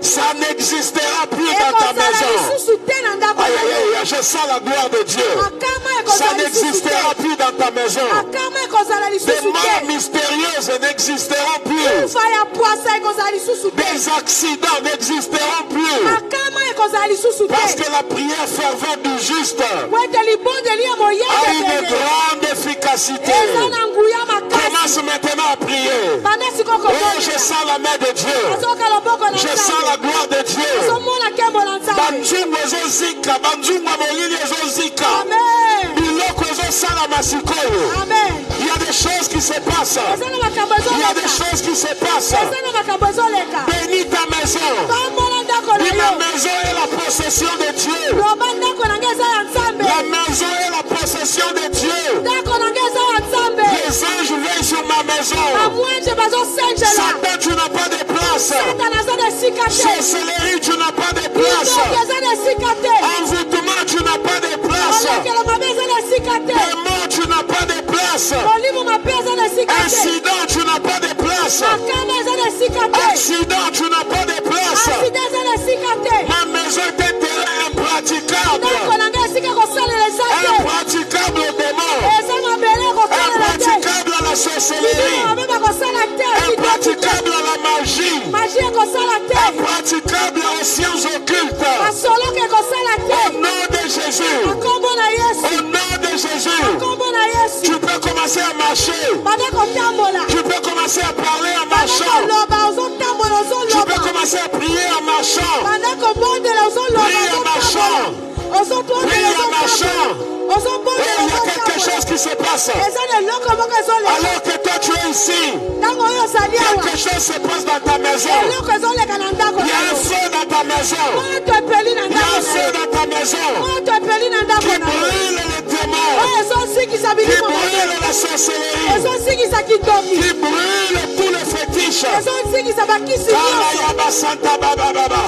ça n'existera plus dans ta ekozala maison. lisusu te na ndako Aïe, na aïe, yo aïe, je sens la gloire de Dieu. makama Ça ekozala lisusu n'existera te plus dans ta maison. makama ekozala Des lisusu morts te mystérieuses n'existeront plus. kufa ya pwasa ekozala lisusu te Des accidents n'existeront plus. makama ekozala lisusu Parce te que la prière fervente du juste po ete libondeli ya a moyende une pene grande efficacité. eza na nguya makasi Commence maintenant à prier. banda sikoyo Oh, je kobondela sens la main de Dieu. azoka loboko na Je sens la nzambe gloire de Dieu. azomona nkembo na nzambe Banzungu ezozika, banzungu ya molili ezozika. amen Biloko ezosalama sikoyo. amen Il y a des choses qui se passent. eza na makambo Il y a des ezoleka choses qui se passent. eza na makambo ezoleka Bénis ta maison. pambola ndako na Dis, ma yo maison est la possession de Dieu. loba ndako na ngai eza ya nzambe La maison est la possession de Dieu. ndako na ngai eza ya nzambe Les anges veillent sur ma maison. bamwanje bazosenjela Satan, tu n'as pas de place. satana aza na esika te Sorcellerie, tu n'as pas de place. kindoki eza na esika te Envoûtement, tu n'as pas de place. olekelo mabe eza na esika te Démon, tu n'as pas de place. molimo mabe eza na esika te Incident, tu n'as pas de place. makama eza na esika te Accident, tu n'as pas de place. asida eza na esika te Ma maison est un terrain impraticable. ndako na ngai esika kosalela eza te Impraticable au démon. eza mabele kosalela te Impraticable à la sorcellerie. mabe bakosala te Impraticable à la magie. magie ekosala te Impraticable aux sciences occultes. basoloka ekosala Au te nom de Jésus. makombo na yesu Au nom de Jésus. makombo na yesu Tu peux commencer à marcher. banda kotambola Tu peux commencer à parler en banda marchant. koloba ozotambola Tu peux ozoloba commencer à prier en marchant. banda kobondela ozoloba Prie en marchant. ozotondela Prie en marchant. Oh, ozobondela il y a quelque chose ozotambola qui se passe. eza na eloko moko ezoleka Alors que toi tu es ici, ntango oyo ozali awa quelque chose se passe dans ta maison. eloko ezoleka na ndako Il y na a un yo feu dans ta maison. moto epeli na Il y a ndako un na feu yo dans ta maison moto epeli na ndako qui na yo brûle les démons, oyo ezozikisa qui bilimo brûle la sorcellerie, ezozikisa kindoki qui brûle tous les fétiches. ezozikisa bakisi nyonso Kalayaba Santa Baba Baba.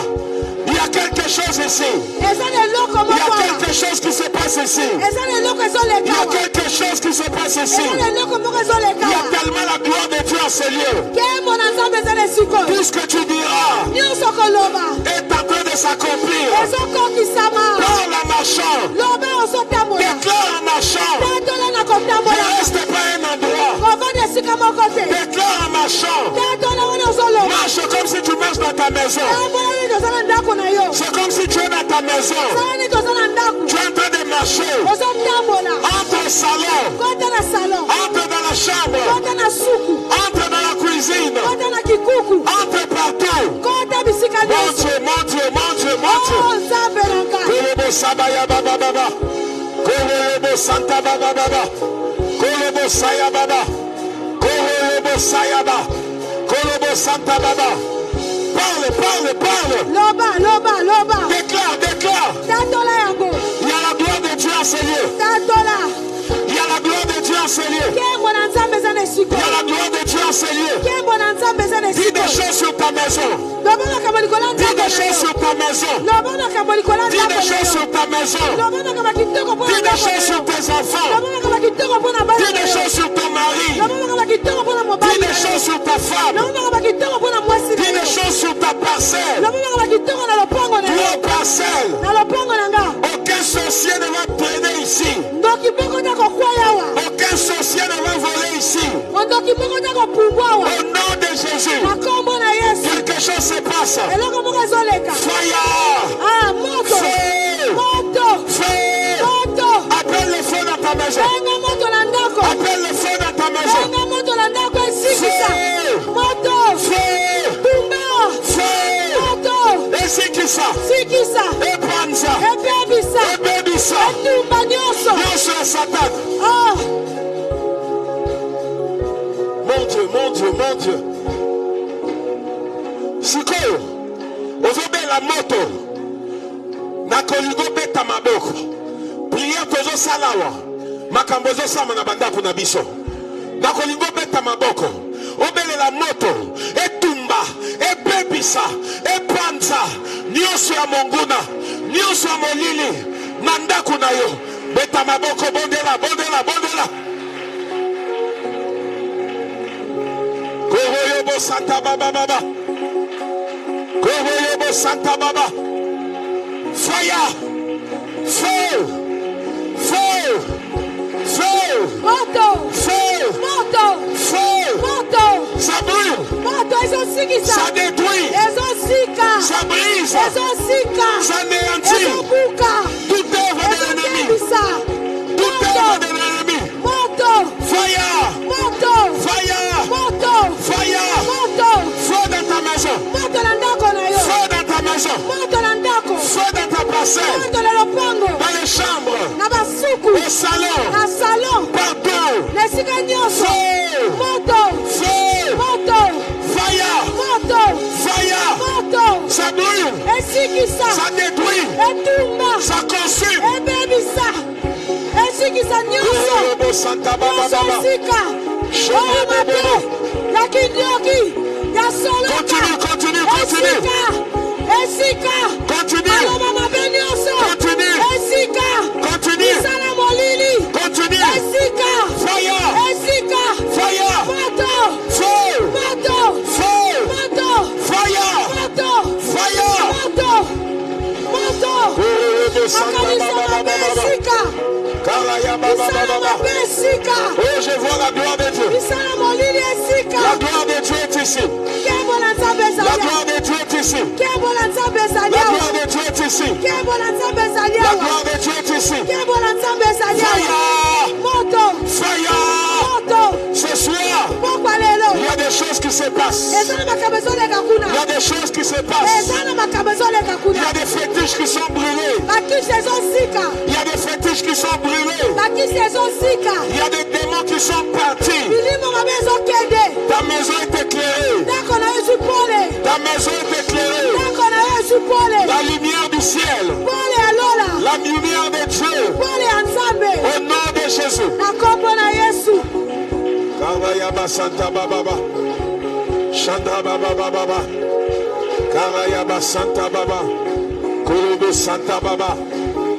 Il y a quelque chose ici. eza na eloko Il y moko a awa quelque chose qui se passe ici. eza na eloko Il y ezoleka a awa quelque choses qui se passent ici. eza na eloko moko Il y ezoleka a tellement la gloire de Dieu en ce lieu. nkembo na nzambe eza na esika oyo Tout ce que tu diras nyonso koloba est en train de s'accomplir. ezokokisama Parle en marchant. loba ozotambola Déclare en marchant. tatola na Ne kotambola reste pas à un endroit. kovanda esika moko te Déclare en marchant. tatola wana ozoloba Marche comme si tu marches dans ta maison. tambola neti oza na ndako na yo C'est comme si tu es dans ta maison. sala neti oza na ndako Tu es en train de marcher. ozotambola Entre au salon. kota na salon Entre dans la chambre. kota na suku Entre dans la cuisine. kota na kikuku Entre partout. kota bisika Mon nyonso Dieu, mon Dieu, mon Dieu, mon Dieu. o nzambe na ngai Kolobo sabaya baba baba. Kolobo santa baba baba. Kolobo saya baba. Kolobo saya baba. Kolobo santa baba. Parle, parle, parle. loba Déclare, déclare. tatola yango Il y a la gloire de Dieu en ce lieu. tatola Il y a la gloire de Dieu en ce lieu. nkembo na nzambe eza na esika Il y a la gloire de Dieu en ce lieu. nkembo na nzambe eza na Dis esika des choses sur ta maison. loba makambo likolo ya Dis nzambe des na choses yo sur ta maison. loba makambo likolo ya Dis nzambe des na choses yo sur ta maison. loba makambo kitoko mpo na Dis des ndako na choses sur yo tes enfants. loba makambo kitoko mpo na bana Dis na des yo choses sur ton mari. loba makambo kitoko mpo na Dis mobali na des yo choses sur ta femme. loba makambo kitoko mpo na mwasi na Dis yo des choses sur ta parcelle. loba makambo kitoko na lopango na yo Toi, parcelle. na lopango na nga Aucun sorcier ne va traîner ici. ndoki moko te kokwaya awa Aucun sorcier ne va voler ici. ondoki moko te kopumbwa awa Au nom de Jésus. na nkombo na yesu Quelque chose se passe. eloko moko ezoleka Fire. moto Feu. moto Feu. moto Appelle le feu dans ta maison. benga moto na ndako Appelle le feu dans ta maison. benga moto na ndako esikisa Feu. moto Feu. tumba Feu. moto Et c'est qui ça? sikisa Et prends ça. ebebisa Et baby ça. etumba nyonso Dieu sur Satan. Oh, Mon Dieu, mon Dieu, mon Dieu. Sikoyo. Ozobela moto. Na kolingo beta maboko. Prière tozo salawa. Makambo zo sama na bandako na biso. Na kolingo beta maboko. Obelela moto. Etumba. Ebebisa. Epanza. Nyonso ya monguna. Nyonso ya molili. Mandako na yo. Beta maboko bondela, bondela, bondela. Koroyobo Santa Baba Baba. Koroyobo Santa Baba. Fire. Feu. Feu. Feu. moto Feu. moto Feu. moto Ça brûle. moto ezosikisa Ça détruit. ezosika Ça brise. ezosika Ça néantit. ezobuka Toute œuvre de l'ennemi. ezokebisa Toute œuvre de l'ennemi. moto Fire. moto Fire. moto Fire. moto Feu dans ta maison. moto na ndako na yo Feu dans ta maison. moto na ndako Feu dans ta parcelle. moto na lopango Dans les chambres. na basuku Au salon. na salon Partout. na esika nyonso Feu. moto Feu. moto Fire. moto Fire. moto Ça brûle. esikisa Ça détruit. etumba Ça consume. ebebisa esikisa nyonso Koroyobo Santa Baba nyonso Baba. esika oyo mabe ya kindioki ya soloka Continue, continue, continue. esika Continue. maloba mabe nyonso Continue. esika Continue. misala molili Continue. esika Fire. esika Fire. moto Feu. moto Feu. moto Fire. moto Fire. moto moto Koroyobo Santa makanisa Baba mabe Baba Baba. esika Karaya Baba misala Baba Baba. mabe esika Oh, je vois la gloire de Dieu. misala molili La esika gloire de Dieu est ici. nkembo na nzambe La ezali gloire de Dieu est ici. nkembo na nzambe ezali La awa gloire de Dieu est ici. nkembo na nzambe ezali La awa gloire de Dieu est ici. nkembo na nzambe ezali awa Fire. moto Fire. moto Ce soir, pokwa lelo il y a des choses qui se passent. eza na makambo ezoleka kuna Il y a des choses qui se passent. eza na makambo ezoleka Il y kuna a des fétiches qui sont brûlés. bakisi ezosika Il y a des fétiches qui sont brûlés. bakisi ezosika Il y a des démons qui sont partis. bilimo mabe ezokende Ta maison est éclairée. ndako na yo ezwi pole Ta maison est éclairée. ndako na yo ezwi pole La lumière du ciel. pole ya lola La lumière de Dieu. pole ya nzambe Au nom de Jésus. na nkombo na yesu Karayaba Santa Baba. Chandra Baba Baba. Karayaba Santa Baba. Korobo Santa Baba.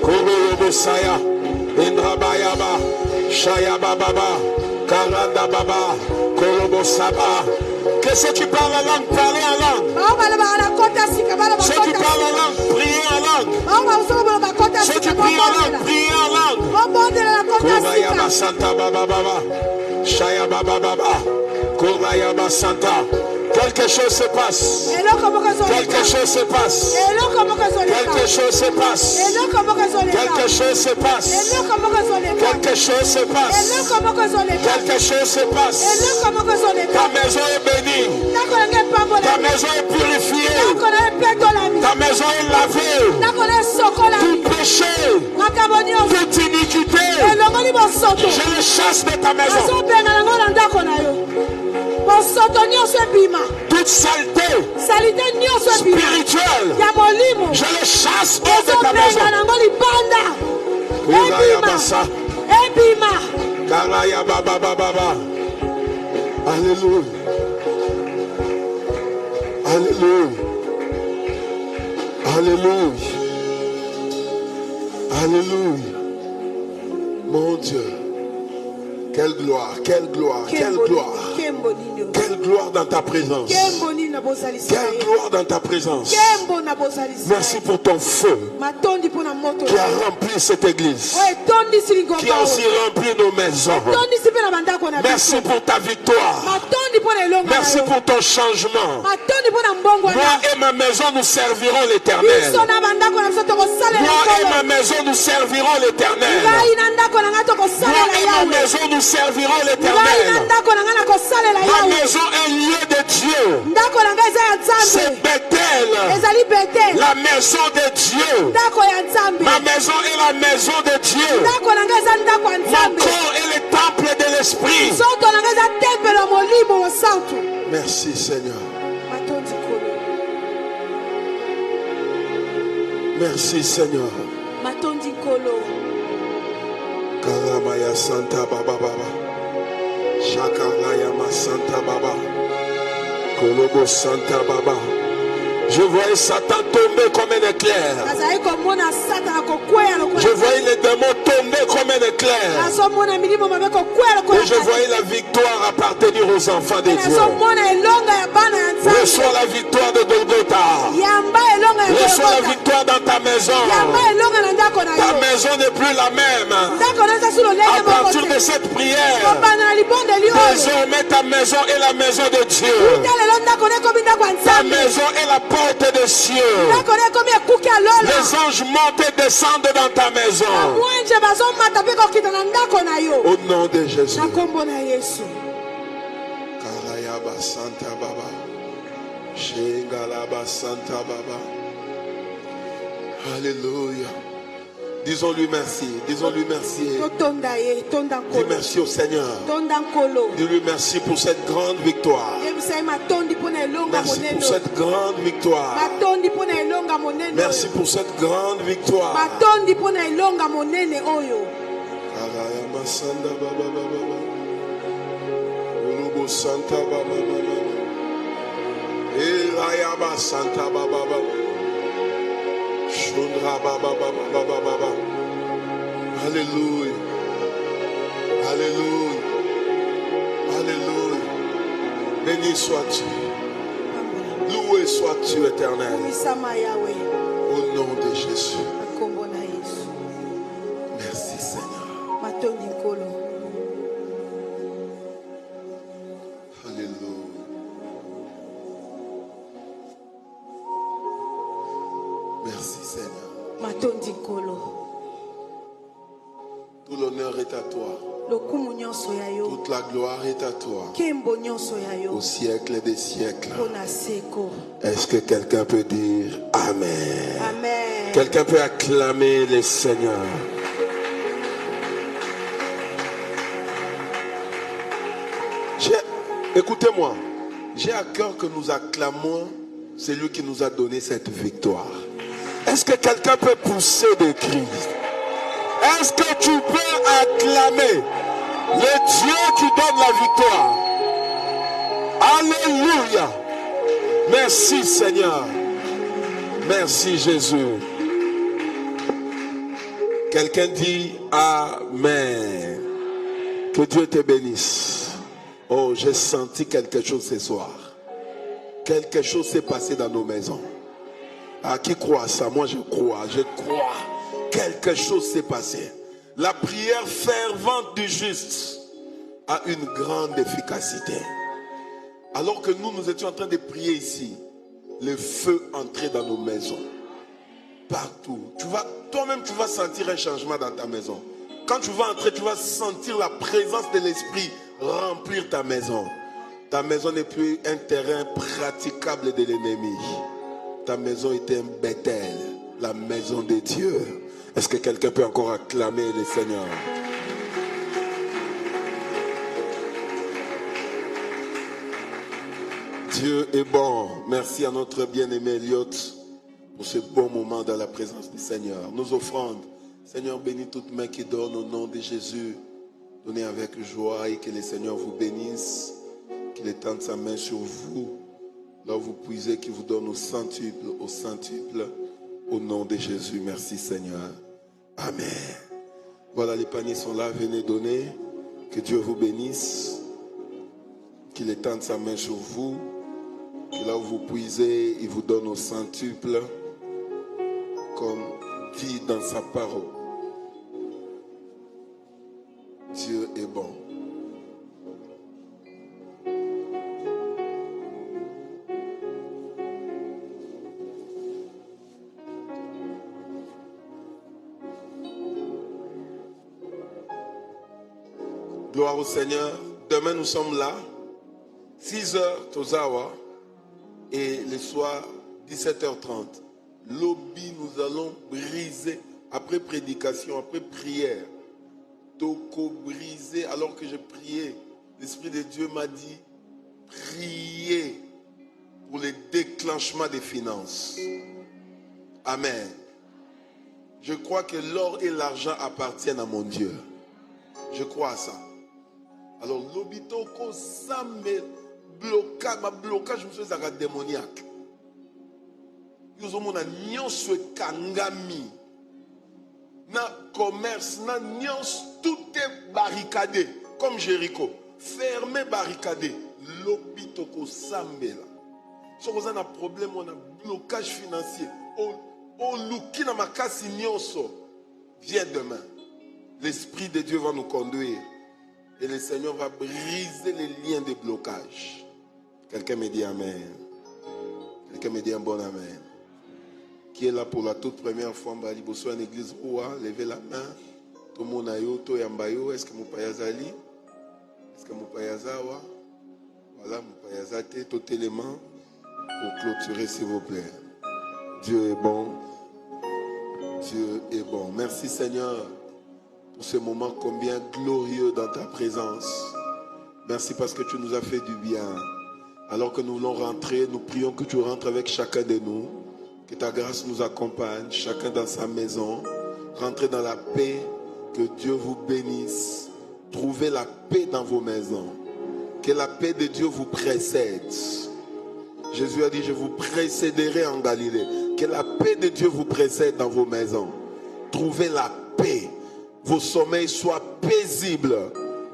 Korobo Saya. Indrabayaba. Shaya Baba, Karanda Baba, Kolobo Saba. Que ceux qui parlent en langue, parlez en langue. Ceux qui parlent en langue, priez en langue. Ceux qui prient en langue, priez en langue. Kovaya Basanta Baba Baba, Shaya Baba Baba, Kovaya Basanta. Quelque chose se passe. Quelque chose se passe. Quelque chose se passe. Quelque chose se passe. Quelque chose se passe. Quelque chose se passe. Ta maison est bénie. Ta maison est purifiée. Ta maison est lavée. Tout péché, toute iniquité, je le chasse de ta maison. Toute saleté spirituelle, je le chasse hors de ta maison. Alléluia. Alléluia. Alléluia. Alléluia. Mon Dieu. Quelle gloire, quelle gloire, quelle gloire. Quelle gloire dans ta présence. Quelle gloire dans ta présence. Merci pour ton feu qui a rempli cette église, qui a aussi rempli nos maisons. Merci pour ta victoire. Merci pour ton changement. Moi et ma maison, nous servirons l'Éternel. Moi et ma maison, nous servirons l'Éternel. Moi et ma maison, nous servirons l'Éternel. Ma maison est un lieu de Dieu. C'est Bethel, la maison de Dieu. Ma maison est la maison de Dieu. Mon corps est le temple de l'Esprit. Merci Seigneur. Merci Seigneur. Kalamaya Santa Baba Baba. Shakalaya Santa Baba. Kolobo Santa Baba. Je voyais Satan tomber comme un éclair. Je voyais les démons tomber comme un éclair. Et je voyais la victoire appartenir aux enfants de Dieu. Reçois la victoire de Golgotha. Reçois la victoire dans ta maison. Ta maison n'est plus la même. À partir de cette prière, désormais ta maison est la maison de Dieu. Ta maison est la porte des cieux. Les anges montent et descendent dans ta maison. Au nom de Jésus. Kalayaba Santa Baba. Shengalaba Santa Baba. Alléluia. Disons-lui merci. Disons-lui merci. Dis merci au Seigneur. Dis-lui merci pour cette grande victoire. Merci pour cette grande victoire. Merci pour cette grande victoire. Santa Baba Baba. Ulubu Santa Baba Baba. Elayaba Santa Baba Baba. Shundra Baba Baba Baba Baba. Alléluia. Alléluia. Alléluia. Béni sois-tu. Loué sois-tu, Éternel. Au nom de Jésus. Merci Seigneur. Alléluia. Merci Seigneur. Tout l'honneur est à toi. Toute la gloire est à toi. Au siècle des siècles. Est-ce que quelqu'un peut dire Amen? Amen. Quelqu'un peut acclamer le Seigneur? Écoutez-moi, j'ai à cœur que nous acclamons celui qui nous a donné cette victoire. Est-ce que quelqu'un peut pousser des cris? Est-ce que tu peux acclamer le Dieu qui donne la victoire? Alléluia. Merci Seigneur. Merci Jésus. Quelqu'un dit Amen. Que Dieu te bénisse. Oh, j'ai senti quelque chose ce soir. Quelque chose s'est passé dans nos maisons. Ah, qui croit ça? Moi, je crois. Quelque chose s'est passé. La prière fervente du juste a une grande efficacité. Alors que nous étions en train de prier ici, le feu entrait dans nos maisons. Partout. Toi-même, tu vas sentir un changement dans ta maison. Quand tu vas entrer, tu vas sentir la présence de l'Esprit remplir ta maison. Ta maison n'est plus un terrain praticable de l'ennemi. Ta maison était un Bethel, la maison de Dieu. Est-ce que quelqu'un peut encore acclamer le Seigneur? Dieu est bon. Merci à notre bien-aimé Elliot pour ce bon moment dans la présence du Seigneur. Nos offrandes, Seigneur, bénis toute main qui donne au nom de Jésus. Donnez avec joie et que le Seigneur vous bénisse. Qu'il étende sa main sur vous. Là où vous puisez, qu'il vous donne au centuple, au nom de Jésus. Merci Seigneur. Amen. Voilà, les paniers sont là. Venez donner. Que Dieu vous bénisse. Qu'il étende sa main sur vous. Que là où vous puisez, il vous donne au centuple, comme dit dans sa parole. Dieu est bon. Gloire au Seigneur. Demain, nous sommes là. 6h, Tozawa. Et le soir, 17h30. Lobby, nous allons briser. Après prédication, après prière. Toko briser. Alors que je priais, l'Esprit de Dieu m'a dit, priez pour le déclenchement des finances. Amen. Je crois que l'or et l'argent appartiennent à mon Dieu. Je crois à ça. Alors, l'obitoko, ça me blocage, je me suis démoniaque. Nous avons un kangami. Na commerce, na nyons, tout est barricadé. Comme Jéricho. Fermé, barricadé. L'obitoko, ça me là. Si vous avez un problème, on a un blocage financier. Au luki na makasi nyonso. Viens demain. L'Esprit de Dieu va nous conduire. Et le Seigneur va briser les liens de blocage. Quelqu'un me dit Amen. Quelqu'un me dit un bon Amen. Qui est là pour la toute première fois, Mbaliboso en église Oua, levez la main. Tout le monde a yo, tout yambayo. Est-ce que mon payazali? Est-ce que mon payazawa? Voilà, mon payazate, tout élément pour clôturer, s'il vous plaît. Dieu est bon. Dieu est bon. Merci Seigneur pour ce moment combien glorieux dans ta présence. Merci parce que tu nous as fait du bien. Alors que nous voulons rentrer, nous prions que tu rentres avec chacun de nous. Que ta grâce nous accompagne, chacun dans sa maison. Rentrez dans la paix, que Dieu vous bénisse. Trouvez la paix dans vos maisons. Que la paix de Dieu vous précède. Jésus a dit, je vous précéderai en Galilée. Que la paix de Dieu vous précède dans vos maisons. Trouvez la paix. Vos sommeils soient paisibles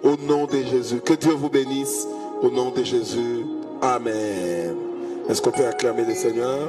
au nom de Jésus. Que Dieu vous bénisse au nom de Jésus. Amen. Est-ce qu'on peut acclamer le Seigneur?